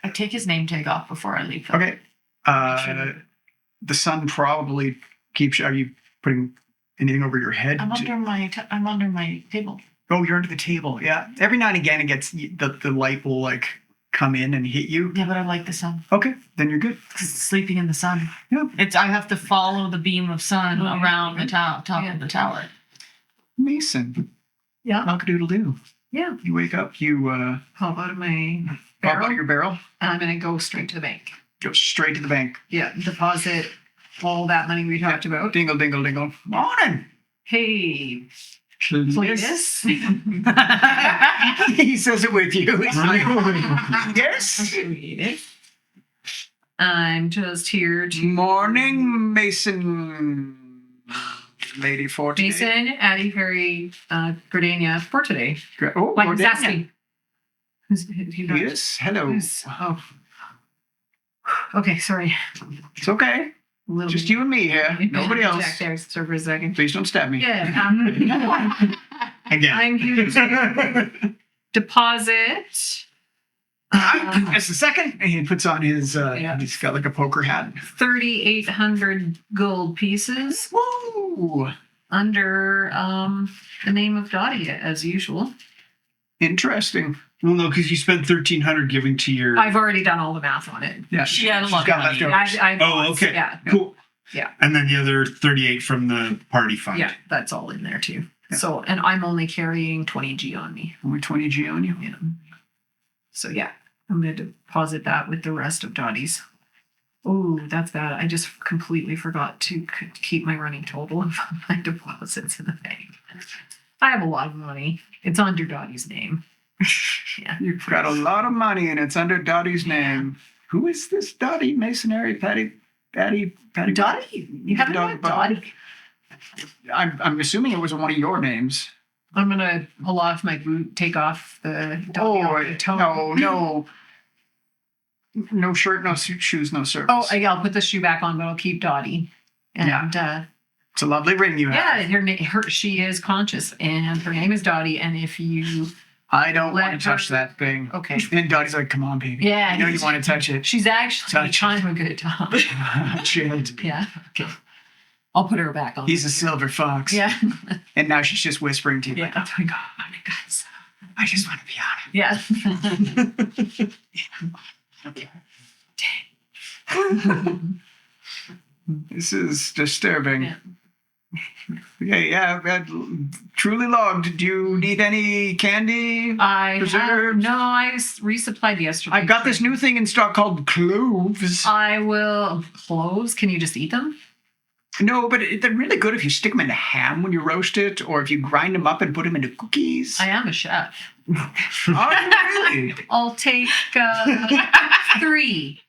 I take his name tag off before I leave. though. Okay. The sun probably Are you putting anything over your head? I'm under my table. Oh, you're under the table. Yeah. Every now and again, it gets the light will like come in and hit you. Yeah, but I like the sun. Okay, then you're good. Sleeping in the sun. Yeah. I have to follow the beam of sun around the top of the tower. Mason. Yeah. Knock-a-doodle-doo. Yeah. You wake up, you Pop out of my pop barrel. out your barrel, And I'm going to go straight to the bank. go straight to the bank. Yeah. Deposit all that money we talked about. Dingle, dingle, dingle. Morning. Hey, Cletus. He says it with you. He's like, yes. I'm just here to Morning, Mason. Lady for today. Mason, Addie, Harry, Gardania for today. Oh, Like he's Gordania. asking. Who's Yes, hello. Oh. Okay, sorry. It's okay. A little Just bit- you and me here. Nobody else. Jack there, sir, for a second. Please don't stab me. Yeah. Again. I'm here to deposit. Just a second. And he puts on his, Yeah. he's got like a poker hat. 3,800 gold pieces Woo! under the name of Dottie, as usual. Interesting. Well, no, because you spent 1,300 giving to your. I've already done all the math on it. Yeah, She had a she's lot got of money. leftovers. I Okay. Yeah. Cool. Yeah. And then the other 38 from the party fund. Yeah, that's all in there too. Yeah. So, and I'm only carrying 20G on me. Only 20G on you. Yeah. So yeah, I'm gonna deposit that with the rest of Dottie's. Oh, that's bad. I just completely forgot to keep my running total of my deposits in the bank. I have a lot of money. It's under Dottie's name. Yeah. You've got a lot of money and it's under Dottie's name. Who is this Dottie? Masonry? Patty? Dottie? You haven't met Dottie? I'm assuming it was one of your names. I'm gonna pull off my boot, take off the Dottie off the toe. no. No shirt, no suit, shoes, no service. Oh, yeah, I'll put the shoe back on, but I'll keep Dottie. And It's a lovely ring you have. yeah, she is conscious, and her name is Dottie. And if you, I don't Let want to touch her- that thing. okay, And Dottie's like, come on, baby. yeah, I know you want to touch it. She's actually Touch. trying to good time. Shit. Yeah, okay. I'll put her back on. He's a silver fox. Yeah, And now she's just whispering to you, yeah. like, oh my God, guys. I just want to be on it. Yeah. This is disturbing. Yeah. Yeah, truly logged. Do you need any candy? I Preserves? I resupplied yesterday. I've got this new thing in stock called cloves. I will close. Can you just eat them? No, but they're really good if you stick them into ham when you roast it, or if you grind them up and put them into cookies. I am a chef. Oh, really? I'll take 3.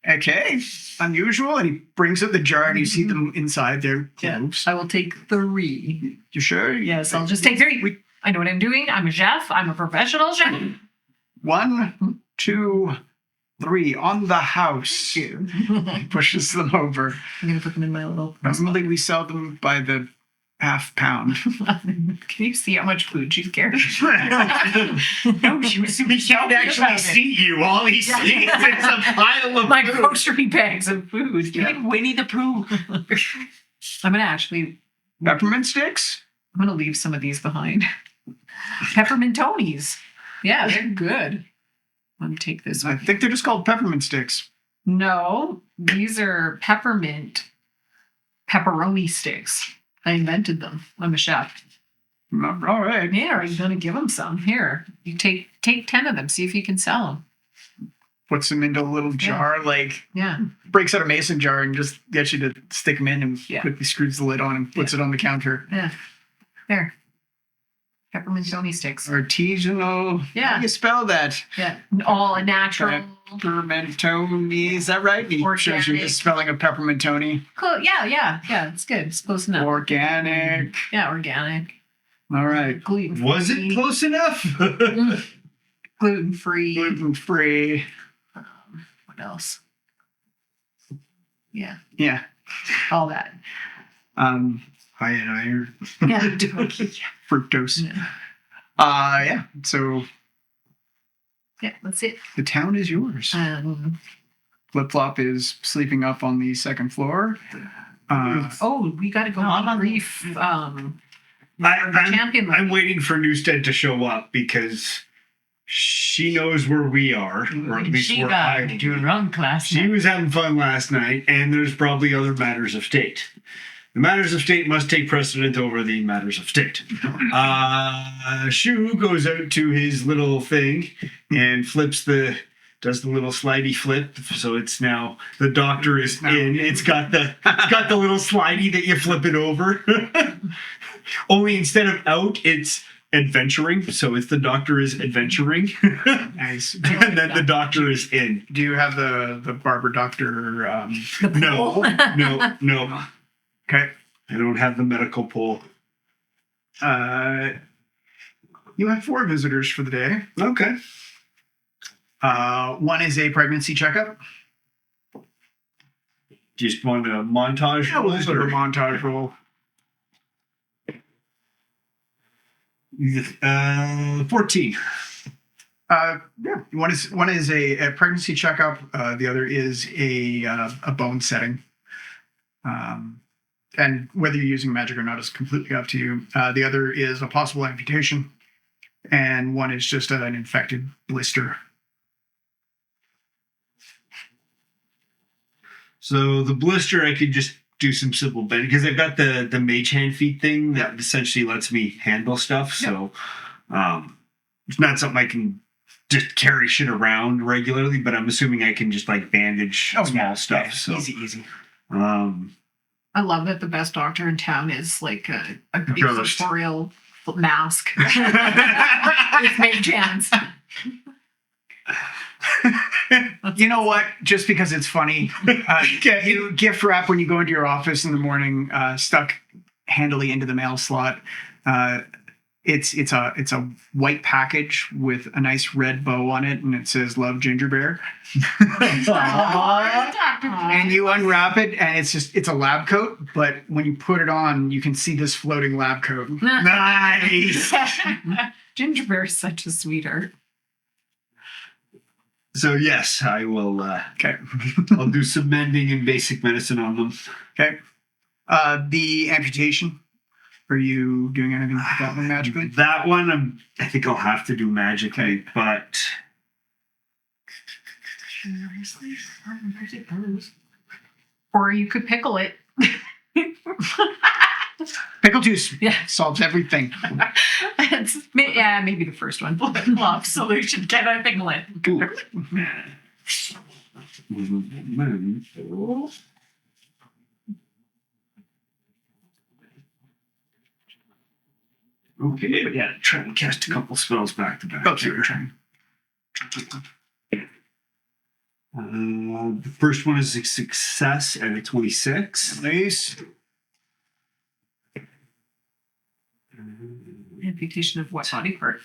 Okay, unusual. And he brings up the jar, and you see them inside their cloves. I will take 3. You sure? Yes, I'll just take 3. I know what I'm doing. I'm a chef. I'm a professional chef. 1, 2, 3 on the house. He pushes them over. I'm going to put them in my little... Normally, we sell them by the half pound. Can you see how much food she's carrying? No, he can't actually see you. All he sees is a pile of My food. grocery bags of food. Like Winnie the Pooh. I'm going to actually... Peppermint sticks? I'm going to leave some of these behind. Peppermint Tonys. Yeah, they're good. I'm going to take this I one. think they're just called peppermint sticks. No, these are peppermint pepperoni sticks. I invented them. I'm a chef. All right. Yeah, I'm going to give them some. Here, you take 10 of them. See if you can sell them. Puts them into a little jar, like Yeah. breaks out a mason jar and just gets you to stick them in and Yeah. quickly screws the lid on and puts it on the counter. Yeah. There. Peppermint Tony sticks. Artisanal. Yeah. How do you spell that? Yeah. All a natural. Peppermintoni. Is that right? He shows you the Organic. spelling of peppermintoni. Cool. Yeah. It's good. It's close enough. Organic. Yeah, organic. All right. Gluten free. Was it close enough? Gluten free. Gluten free. What else? Yeah. Yeah. All that. High in iron. Yeah. Fructose. Yeah. Yeah. So Yeah, that's it. the town is yours. Flip Flop is sleeping up on the second floor. We got to go No, I'm on- brief. I'm champion. I'm waiting for Newstead to show up because she knows where we are, or at least She where got I will to be. run class. She was having fun last night, and there's probably other matters of state. The matters of state must take precedent over the matters of state. Shu goes out to his little thing and does the little slidey flip. So it's now the doctor is in. It's got the little slidey that you flip it over. Only instead of out, it's adventuring. So it's the doctor is adventuring. Nice. And then the doctor is in. Do you have the barber doctor? No. Okay. I don't have the medical pole. You have 4 visitors for the day. Okay. One is a pregnancy checkup. Just want a montage? Yeah, we'll just do a or- montage roll. 14. Yeah, one is a pregnancy checkup. The other is a bone setting. And whether you're using magic or not is completely up to you. The other is a possible amputation, and one is just an infected blister. So the blister, I could just do some simple bending because I've got the mage hand feet thing that essentially lets me handle stuff. So it's not something I can just carry shit around regularly, but I'm assuming I can just like bandage small stuff. Yeah, So easy. I love that the best doctor in town is like a big Ghost. corporeal mask with mage hands. You know what? Just because it's funny, you gift wrap when you go into your office in the morning, stuck handily into the mail slot. It's a white package with a nice red bow on it, and it says "Love Ginger Bear." And you unwrap it, and it's a lab coat. But when you put it on, you can see this floating lab coat. Nice. Ginger Bear is such a sweetheart. So yes, I will. Okay. I'll do some mending and basic medicine on them. Okay. The amputation. Are you doing anything with that one magically? That one, I think I'll have to do magically, but Or you could pickle it. Pickle juice. Yeah. Solves everything. Maybe the first one. Love solution. Can I pickle it? Okay, but yeah, try and cast a couple spells back to back. Okay, we're trying. The first one is a success at a 26. Nice. Amputation of what body part?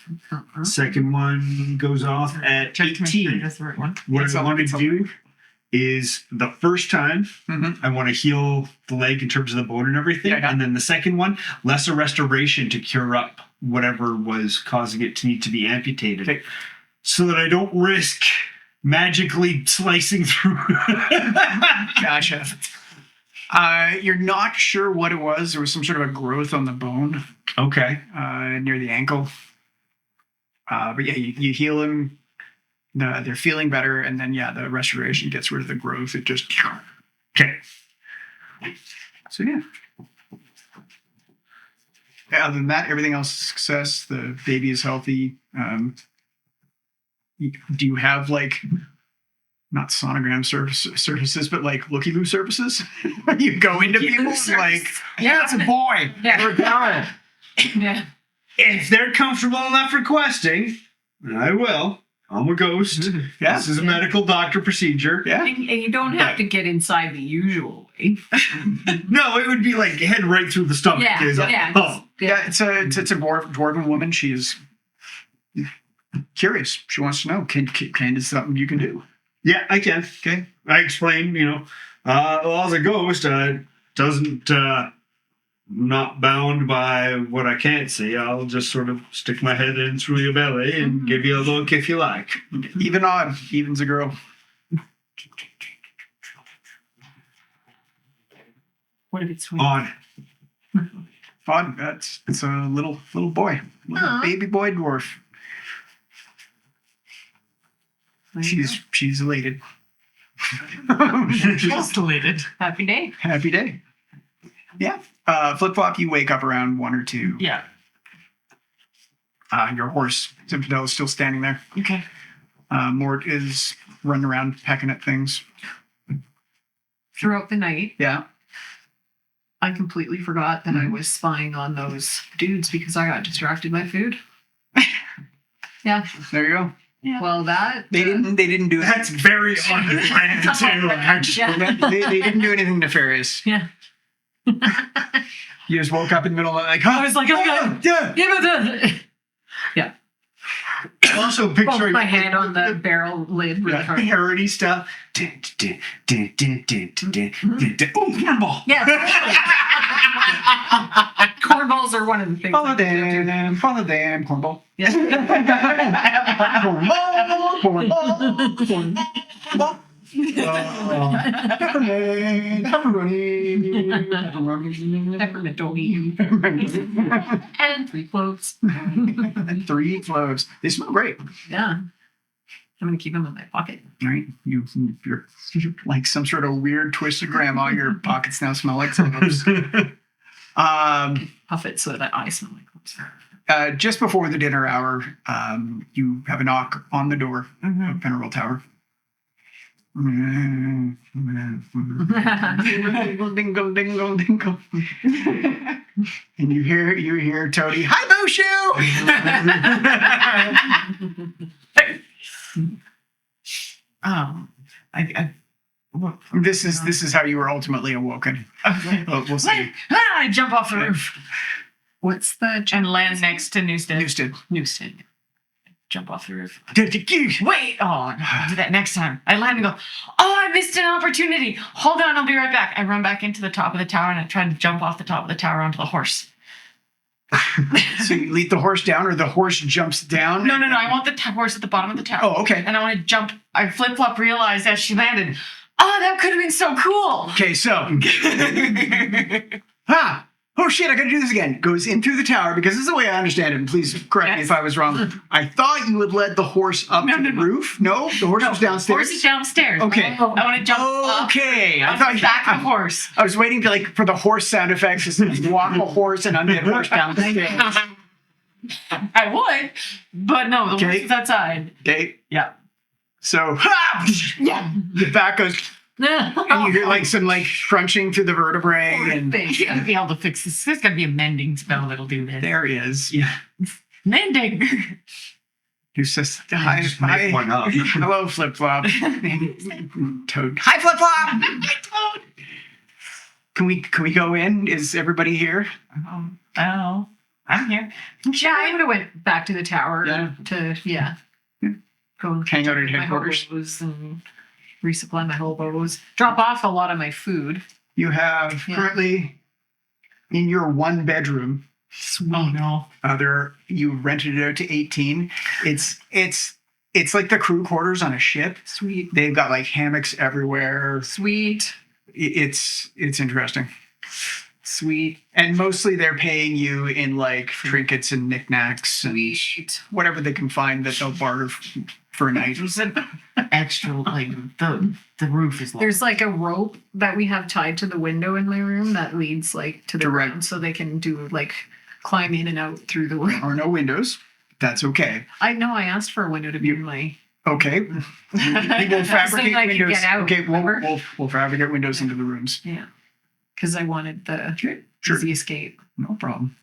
Second one goes off at Check to make sure 18. that's the right one. What I want to do is the first time I want to heal the leg in terms of the bone and everything. Yeah. And then the second one, lesser restoration to cure up whatever was causing it to need to be amputated. Okay. So that I don't risk magically slicing through. Gotcha. You're not sure what it was. There was some sort of a growth on the bone Okay. near the ankle. But yeah, you heal him. They're feeling better, and then the restoration gets rid of the growth. It just Okay. so yeah. Other than that, everything else is success. The baby is healthy. Do you have like not sonogram services, but like looky-loo services? You go into people like, yeah, it's a boy. Yeah. Or a girl. Yeah. If they're comfortable enough requesting, I will. I'm a ghost. Yeah. This is a medical doctor procedure. Yeah. And you don't have to get inside the usual way. No, it would be like head right through the stomach. Yeah, It's like, yeah. oh. Yeah, it's a dwarven woman. She's curious. She wants to know, can is something you can do? Yeah, I can. Okay. I explained, well, as a ghost, doesn't not bound by what I can't see. I'll just sort of stick my head in through your belly and give you a look if you like. Even odd. Even's a girl. What if it's twins? On. Fun. It's a little boy, little Aw. baby boy dwarf. She's elated. Just deleted. Happy day. Happy day. Yeah. Flip flop. You wake up around 1 or 2. Yeah. Your horse Zinfandel is still standing there. Okay. Mort is running around pecking at things. Throughout the night, Yeah. I completely forgot that I was spying on those dudes because I got distracted by food. Yeah. There you go. Yeah. Well, that They didn't do That's very on the brand too. Actually. they didn't do anything nefarious. Yeah. You just woke up in the middle of the night, like, huh? I was like, oh, yeah. yeah. Also Bumped picturing my hand on the barrel lid really hard. parody stuff. Oh, cornball. Yeah. Cornballs are one of the things. Follow I do. them, cornball. Yeah. Cornball. Peppermint don't eat. And 3 cloves. 3 cloves. They smell great. Yeah. I'm gonna keep them in my pocket. Right? You're like some sort of weird twisted grandma. Your pockets now smell like cloves. Puff it so that I smell like cloves. Just before the dinner hour, you have a knock on the door of Venerable Tower. Dingle, dingle, dingle, dingle. And you hear Toady, hi Boshu! This is how you were ultimately awoken. Okay. We'll see. I jump off the roof What's the and land next to Newstead. Newstead. Jump off the roof. Wait! Oh, I'll do that next time. I land and go, oh, I missed an opportunity. Hold on, I'll be right back. I run back into the top of the tower and I try to jump off the top of the tower onto the horse. So you lead the horse down, or the horse jumps down? No. I want the horse at the bottom of the tower. Oh, okay. And I want to jump. I flip-flop realized as she landed, oh, that could have been so cool. Okay, so. Oh shit, I gotta do this again. Goes in through the tower, because this is the way I understand it, and please correct me if I was wrong. I thought you had led the horse up to the roof. No, the horse was downstairs. Horse is downstairs. Okay. I want to jump up Okay. on the back of the horse. I was waiting to for the horse sound effects, just walk a horse and undead horse down the stairs. I would, but no, the Okay. horse is outside. Okay. Yeah. So the back goes, and you hear some crunching through the vertebrae, and You gotta be able to fix this. There's gotta be a mending spell that'll do this. there he is. Yeah. Mending. Who says hi? Just make one up. Hello, Flip Flop. Toad. Hi, Flip Flop. Can we go in? Is everybody here? Oh, I'm here. Yeah, I would have went back to the tower Yeah. to go Hang out at my headquarters. hobos and resupply my hobos. Drop off a lot of my food. You have Yeah. currently in your 1 bedroom. Oh no. You rented it out to 18. It's like the crew quarters on a ship. Sweet. They've got hammocks everywhere. Sweet. It's interesting. Sweet. And mostly they're paying you in trinkets and knickknacks and Sweet. whatever they can find that they'll barter for a night. There's an extra the roof is low. There's a rope that we have tied to the window in my room that leads to the Direct. ground, so they can do climb in and out through the room. Or no windows. That's okay. I know I asked for a window to be in my. Okay. We will fabricate I could windows. get out, Okay, remember? we'll fabricate windows into the rooms. Yeah. Because I wanted the Sure. easy escape. No problem.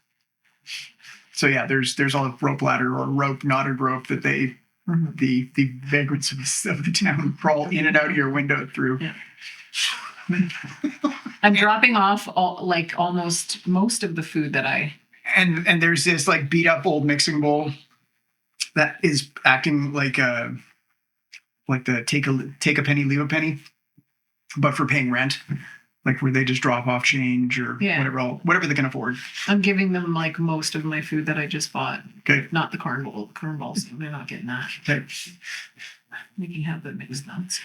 So yeah, there's a rope ladder or knotted rope that they the vagrants of the town crawl in and out of your window through. Yeah. I'm dropping off almost most of the food that I. And there's this beat up old mixing bowl that is acting like the take a penny, leave a penny, but for paying rent. Where they just drop off change or whatever they can afford. I'm giving them most of my food that I just bought. Okay. Not the cornballs. They're not getting that. Okay. They can have the mixed nuts.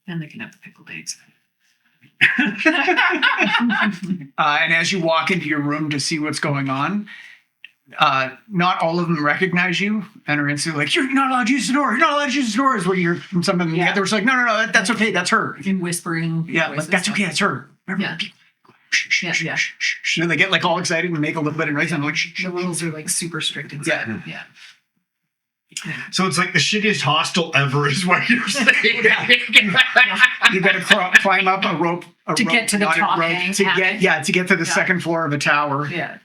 And they can have the pickled eggs. And as you walk into your room to see what's going on, not all of them recognize you and are instantly like, "You're not allowed to use the door. You're not allowed to use the door." Is what you're from some of them. Yeah. The others like, "No, that's okay. That's her." In whispering. Yeah, like voices. that's okay. That's her. Yeah. Yeah. And they get like all excited and make a little bit of noise. And I'm like, "Shh." The rules are like super strict inside. Yeah. So it's like the shittiest hostel ever is what you're saying. You got to climb up a rope To get to the not a top rope, hang- to hang. get to the Yeah. second floor of a tower. Yeah.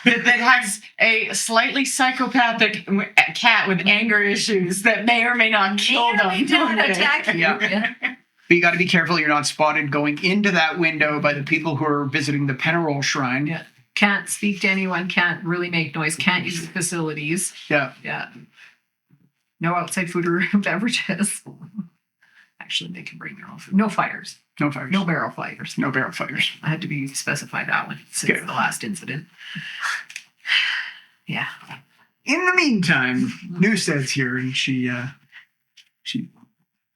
that has a slightly psychopathic cat with anger issues that may or may not kill them. Attack you. Yeah. Yeah. But you got to be careful you're not spotted going into that window by the people who are visiting the Penarol Shrine. Yeah. Can't speak to anyone, can't really make noise, can't use the facilities. Yeah. Yeah. No outside food or beverages. Actually, they can bring their own food. No fires. No fires. No barrel fires. No barrel fires. I had to be specified that one since Okay. the last incident. Yeah. In the meantime, Newstead's here and she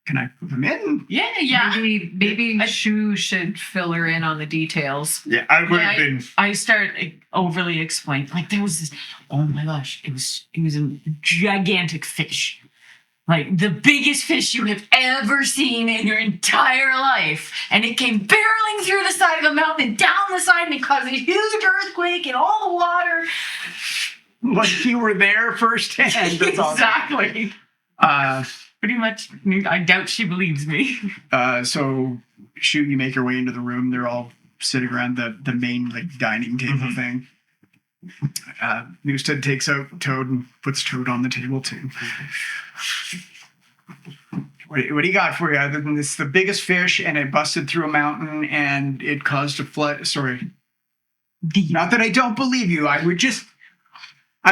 can I put them in? Yeah. Maybe Shu should fill her in on the details. Yeah, I would have Yeah, been. I start overly explaining. Like there was this. Oh my gosh! It was a gigantic fish, like the biggest fish you have ever seen in your entire life, and it came barreling through the side of the mountain and down the side, and it caused a huge earthquake and all the water. Like you were there firsthand. That's awesome. Exactly. Pretty much. I doubt she believes me. So shoot, you make your way into the room. They're all sitting around the main like dining table thing. Newstead takes out Toad and puts Toad on the table too. What do you got for you? Other than this, the biggest fish, and it busted through a mountain, and it caused a flood. Sorry, not that I don't believe you. I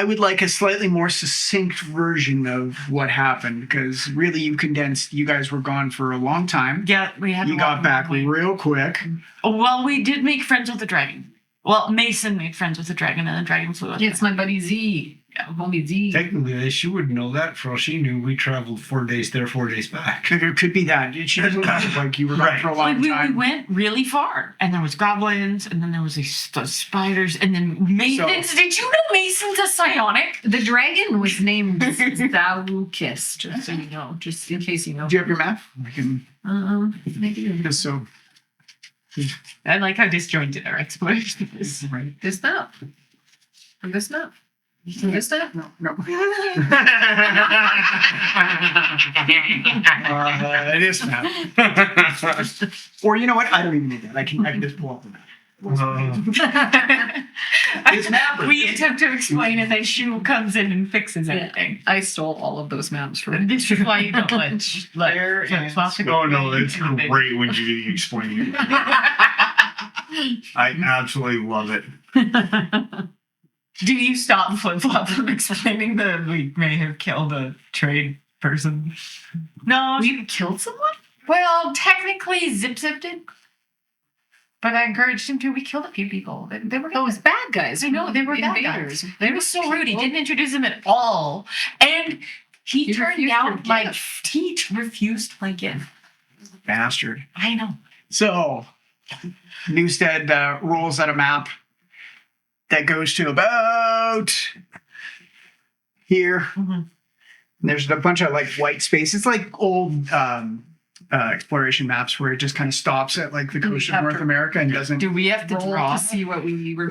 would like a slightly more succinct version of what happened, because really you condensed. You guys were gone for a long time. Yeah, we had. You got back real quick. Well, we did make friends with the dragon. Well, Mason made friends with the dragon, and the dragon flew us. Yeah, it's my buddy Z. Homie Z. Technically, she wouldn't know that. For all she knew, we traveled 4 days there, 4 days back. It could be that. She doesn't look like you were gone for a long We time. went really far, and there was goblins, and then there was these spiders, and then Masons. Did you know Mason's a psionic? The dragon was named Zaukis, just so you know, just in case you know. Do you have your map? I can I do. just so. I like how disjointed our explanation is. Right. This map. From this map. From this map? No. It is map. Or you know what? I don't even need that. I can just pull up the map. We attempt to explain, and then Shu comes in and fixes everything. I stole all of those maps from This is why you don't let flip-flops Oh no, it's great when you explain it. I absolutely love it. Do you stop flip-flop from explaining that we may have killed a trade person? No. We killed someone? Well, technically, Zip did. But I encouraged him to. We killed a few people. They were Those bad guys. I know, they were bad invaders. guys. They were so rude. He didn't introduce them at all. And he turned refused down your my gift. he refused my gift. Bastard. I know. So, Newstead rolls out a map that goes to about here. Mhm. There's a bunch of like white space. It's like old exploration maps where it just kind of stops at like the coast of have North to- America and doesn't. Do we have to Roll draw? to see what we were.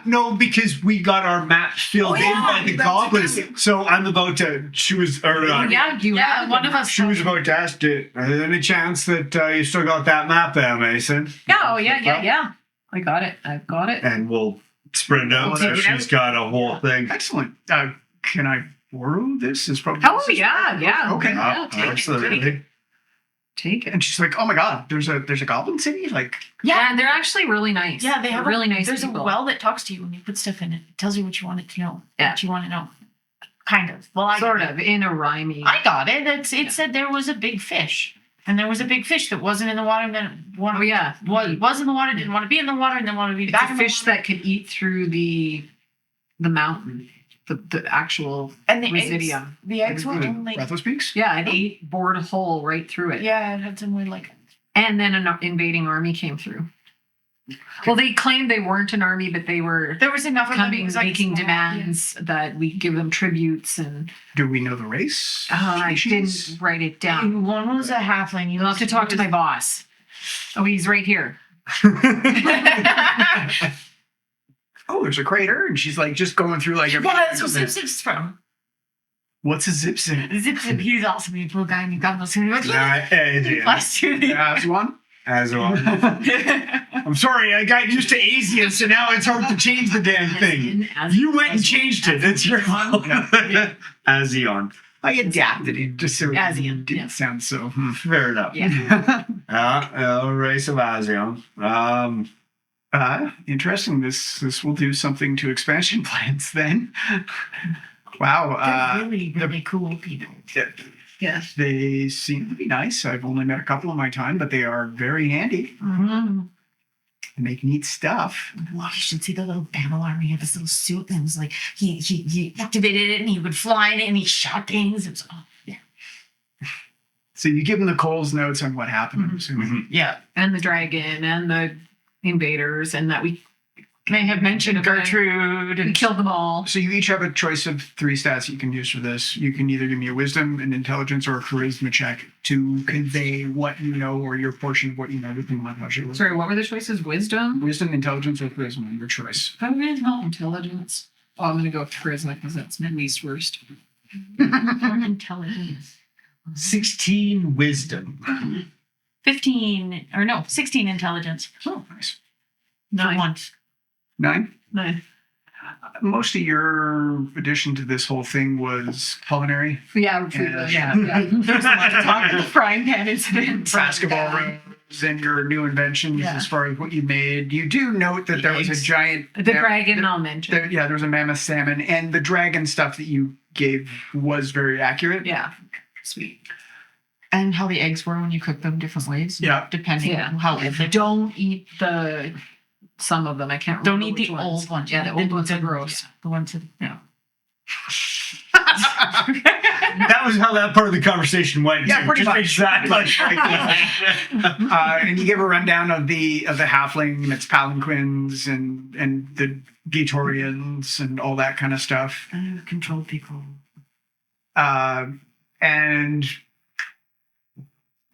No, because we got our map filled in by the goblins. So I'm about to. She was, or Yeah, you Yeah, have one them. of us. she was about to ask it. Is there any chance that you still got that map there, Mason? Yeah, oh yeah. I got it. I've got it. And we'll spread it out. We'll So take it she's got a whole thing. Excellent. Can I borrow this? Is probably. Oh yeah. Okay. Yeah, take it. Absolutely. Take it. And she's like, "Oh my God, there's a goblin city!" Like, Yeah, and they're actually really nice. Yeah, they They're have really nice There's people. a well that talks to you when you put stuff in it. It tells you what you want it to know. Yeah. What you want to know. Kind of. Well, I Sort of in a rhyming. I got it. It said there was a big fish. And there was a big fish that wasn't in the water, and then Oh yeah, was in the water, didn't want to be in the water, and then wanted to be it's back a in fish the water. that could eat through the mountain, the actual And the residium. The eggs were only. Breathless Peaks. Yeah, it ate bored a hole right through it. Yeah, it had some weird like. And then an invading army came through. Well, they claimed they weren't an army, but they were There was enough of them. It coming, was like making small- demands that we give them tributes. And Do we know the race? I Species? didn't write it Yeah. down. One was a halfling. You'll have to talk to my boss. Oh, he's right here. Oh, there's a crater, and she's like just going through like. Yeah, that's where Zip Zip's from. What's a zip zip? Zip Zip, he's also a beautiful guy, and he got those. Yeah. Last year. As one. As well. I'm sorry, I got used to Asian, so now it's hard to change the damn thing. You went and changed it. That's your fault. Azion. I adapted it just so it Asian, didn't yeah. sound so. Fair enough. Yeah. Race of Azion. Interesting. This will do something to expansion plans then. Wow. They're really, really cool people. Yeah. They seem to be nice. I've only met a couple in my time, but they are very handy. Mm-hmm. They make neat stuff. Well, you should see the little battle army of his little suit. And it was like he activated it and he would fly in it and he shot things. It was So you give them the Coles notes on what happened, I'm assuming. yeah. And the dragon and the invaders, and that we May have mentioned Gertrude we and killed them all. So you each have a choice of 3 stats you can use for this. You can either give me a wisdom, an intelligence, or a charisma check to convey what you know or your portion of what you know. Depending on how you Sorry, what were the choices? Wisdom? Wisdom, intelligence, or charisma, your choice. Intelligence. Oh, I'm going to go with charisma because that's my least worst. intelligence. 16 wisdom. 16 intelligence. Oh, nice. Nine. Once. 9? Nine. Most of your addition to this whole thing was culinary. Yeah, Yeah. There's a lot to talk about. The frying pan incident. Basketball rooms and your new inventions Yeah. as far as what you made. You do note that there was a giant... The dragon, I'll mention. there was a mammoth salmon, and the dragon stuff that you gave was very accurate. Yeah. Sweet. And how the eggs were when you cook them different ways. Yeah. Depending Yeah. on how old they Don't eat some of them. I can't Don't remember eat the which old ones. Yeah, the old ones are gross. Yeah, the ones that, yeah. That was how that part of the conversation went. Yeah, too. pretty Just much. exactly like that. And you give a rundown of the halfling and its palanquins and the Gatorians and all that kind of stuff. Control people. And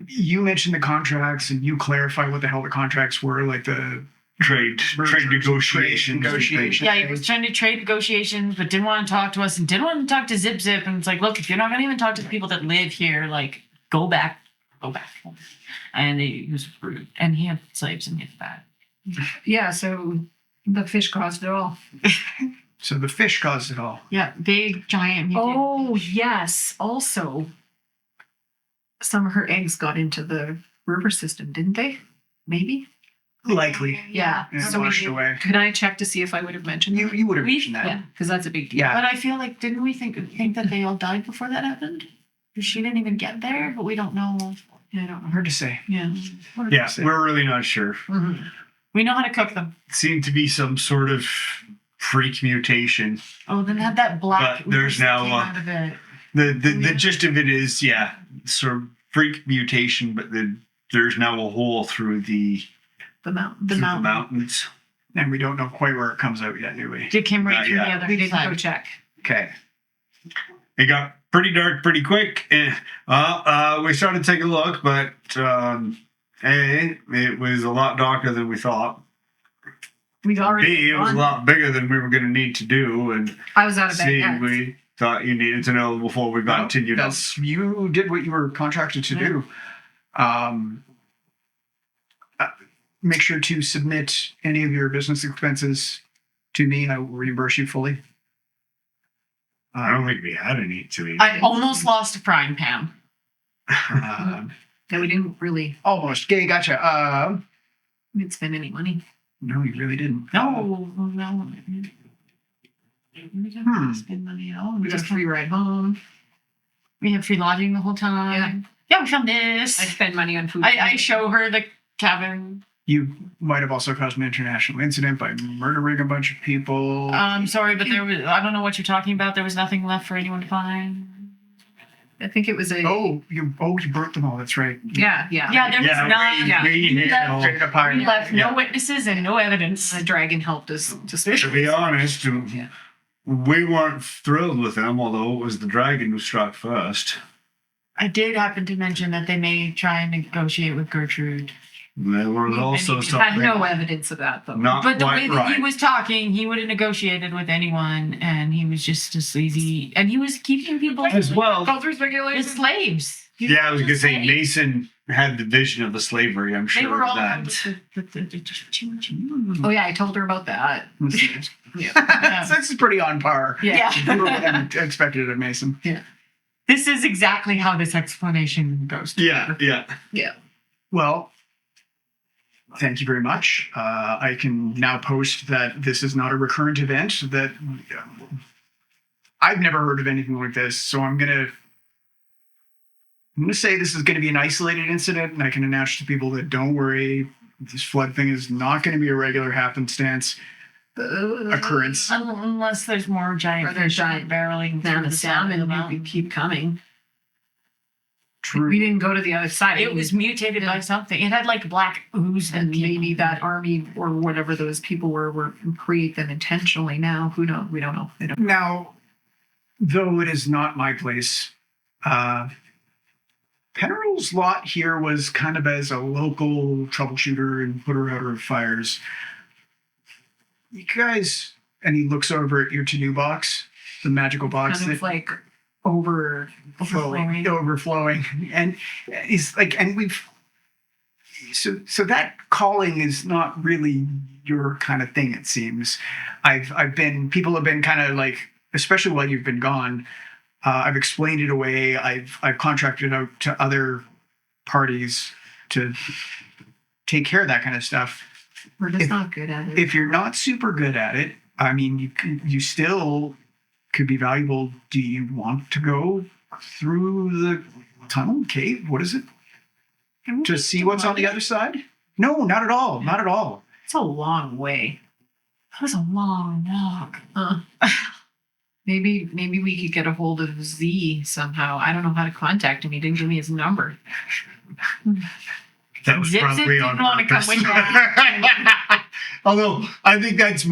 you mentioned the contracts, and you clarify what the hell the contracts were, like the Trade negotiations. Yeah, he was trying to trade negotiations, but didn't want to talk to us and didn't want to talk to Zip Zip. And it's like, look, if you're not going to even talk to the people that live here, like, go back. And he was rude. And he had slaves and he had bad. Yeah, so the fish caused it all. So the fish caused it all. Yeah, big, giant. Oh, yes. Also, some of her eggs got into the river system, didn't they? Maybe? Likely. Yeah. And So washed away. could I check to see if I would have mentioned that? You would have mentioned that. Yeah, because that's a big deal. Yeah. But I feel like, didn't we think that they all died before that happened? She didn't even get there, but we don't know. Yeah, I don't know. Hard to say. Yeah. Yeah, we're really not sure. Mhm. We know how to cook them. Seemed to be some sort of freak mutation. Oh, then had that black. But there's ooze that now, came out of it. The gist of it is, yeah, sort of freak mutation, but there's now a hole through the mountains. And we don't know quite where it comes out yet, do we? It came right Not through yet. the other We didn't go side. check. Okay. It got pretty dark pretty quick. And we started taking a look, but A, it was a lot darker than we thought. We've already. B, it was a lot bigger than we were going to need to do. And I was out of bed. C, Yeah. we thought you needed to know before we continued on. You did what you were contracted to do. Make sure to submit any of your business expenses to me. I will reimburse you fully. I don't think we had any to eat. I almost lost a frying pan. No, we didn't really. Almost. Okay, gotcha. We didn't spend any money. No, you really didn't. No. We didn't spend money at all. We got a free ride home. We had free lodging the whole time. Yeah, we found this. I spend money on food. I show her the cabin. You might have also caused an international incident by murdering a bunch of people. Sorry, but there was. I don't know what you're talking about. There was nothing left for anyone to find. I think it was a. You burnt them all. That's right. Yeah. Yeah, there was none. yeah. Straight up higher. We left no witnesses and no evidence. The dragon helped us to To be honest, Yeah. we weren't thrilled with them, although it was the dragon who struck first. I did happen to mention that they may try and negotiate with Gertrude. There was also had something no evidence of that though. not But the quite way that right. he was talking, he would have negotiated with anyone, and he was just a sleazy. And he was keeping people As well. Culture speculation. as slaves. He Yeah, I was gonna say slaves. Mason had the vision of the slavery. I'm They sure were of all that. Oh yeah, I told her about that. This is pretty on par. Yeah. I expected it, Mason. This is exactly how this explanation goes. Yeah. Well, thank you very much. I can now post that this is not a recurrent event. That I've never heard of anything like this, so I'm gonna say this is going to be an isolated incident, and I can announce to people that don't worry, this flood thing is not going to be a regular happenstance occurrence. Unless there's more giant Or there's fish giant barreling Now through the the side of the salmon mountain. keep coming. True. We didn't go to the other side. It was mutated by something. It had like black ooze and that came maybe out. that army or whatever those people were create them intentionally. Now who knows? We don't know. I don't. Now, though it is not my place, Penrose lot here was kind of as a local troubleshooter and putter outer of fires. You guys, and he looks over at your to-do box, the magical box Kind of like overflowing. overflowing, and he's like, and we've so that calling is not really your kind of thing. It seems. People have been kind of like, especially while you've been gone. I've explained it away. I've contracted out to other parties to take care of that kind of stuff. We're just not good at it. If you're not super good at it, I mean, you still could be valuable. Do you want to go through the tunnel, cave? What is it? To see what's on the other side? No, not at all. Not at all. It's a long way. That was a long walk. Maybe we could get a hold of Z somehow. I don't know how to contact him. He didn't give me his number. That was Zip probably didn't on want to come purpose. with that. Although I think that's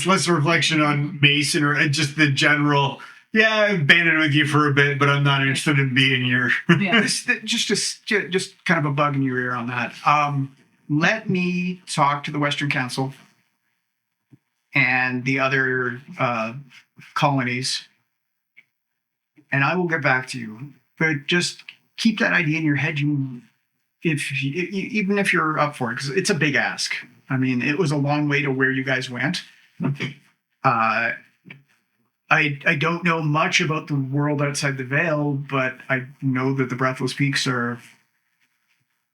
less a reflection on Mason or just the general. Yeah, I've banded with you for a bit, but I'm not interested in being your. Yeah. Just kind of a bug in your ear on that. Let me talk to the Western Council and the other colonies, and I will get back to you. But just keep that idea in your head. Even if you're up for it, because it's a big ask. I mean, it was a long way to where you guys went. I don't know much about the world outside the Veil, but I know that the Breathless Peaks are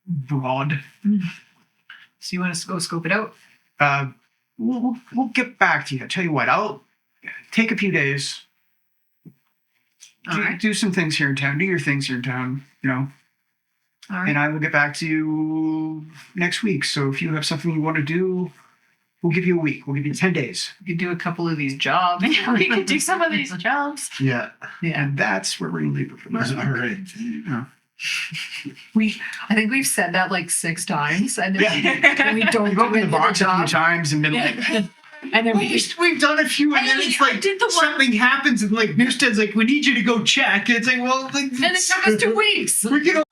broad. So you want us to go scope it out? We'll get back to you. Tell you what, I'll take a few days. All right. Do some things here in town. Do your things here in town, All right. and I will get back to you next week. So if you have something you want to do, we'll give you a week. We'll give you 10 days. We could do a couple of these jobs. We could do some of these jobs. Yeah. Yeah. And that's where we're going to leave it for this. All right. I think we've said that like 6 times, and then Yeah. we don't We've opened do the it box a few job. times and been like, And then we We've done a few, and then it's like did the one- something happens, and like Newstead's like, "We need you to go check." And it's like, well, like, and it took us 2 weeks. we can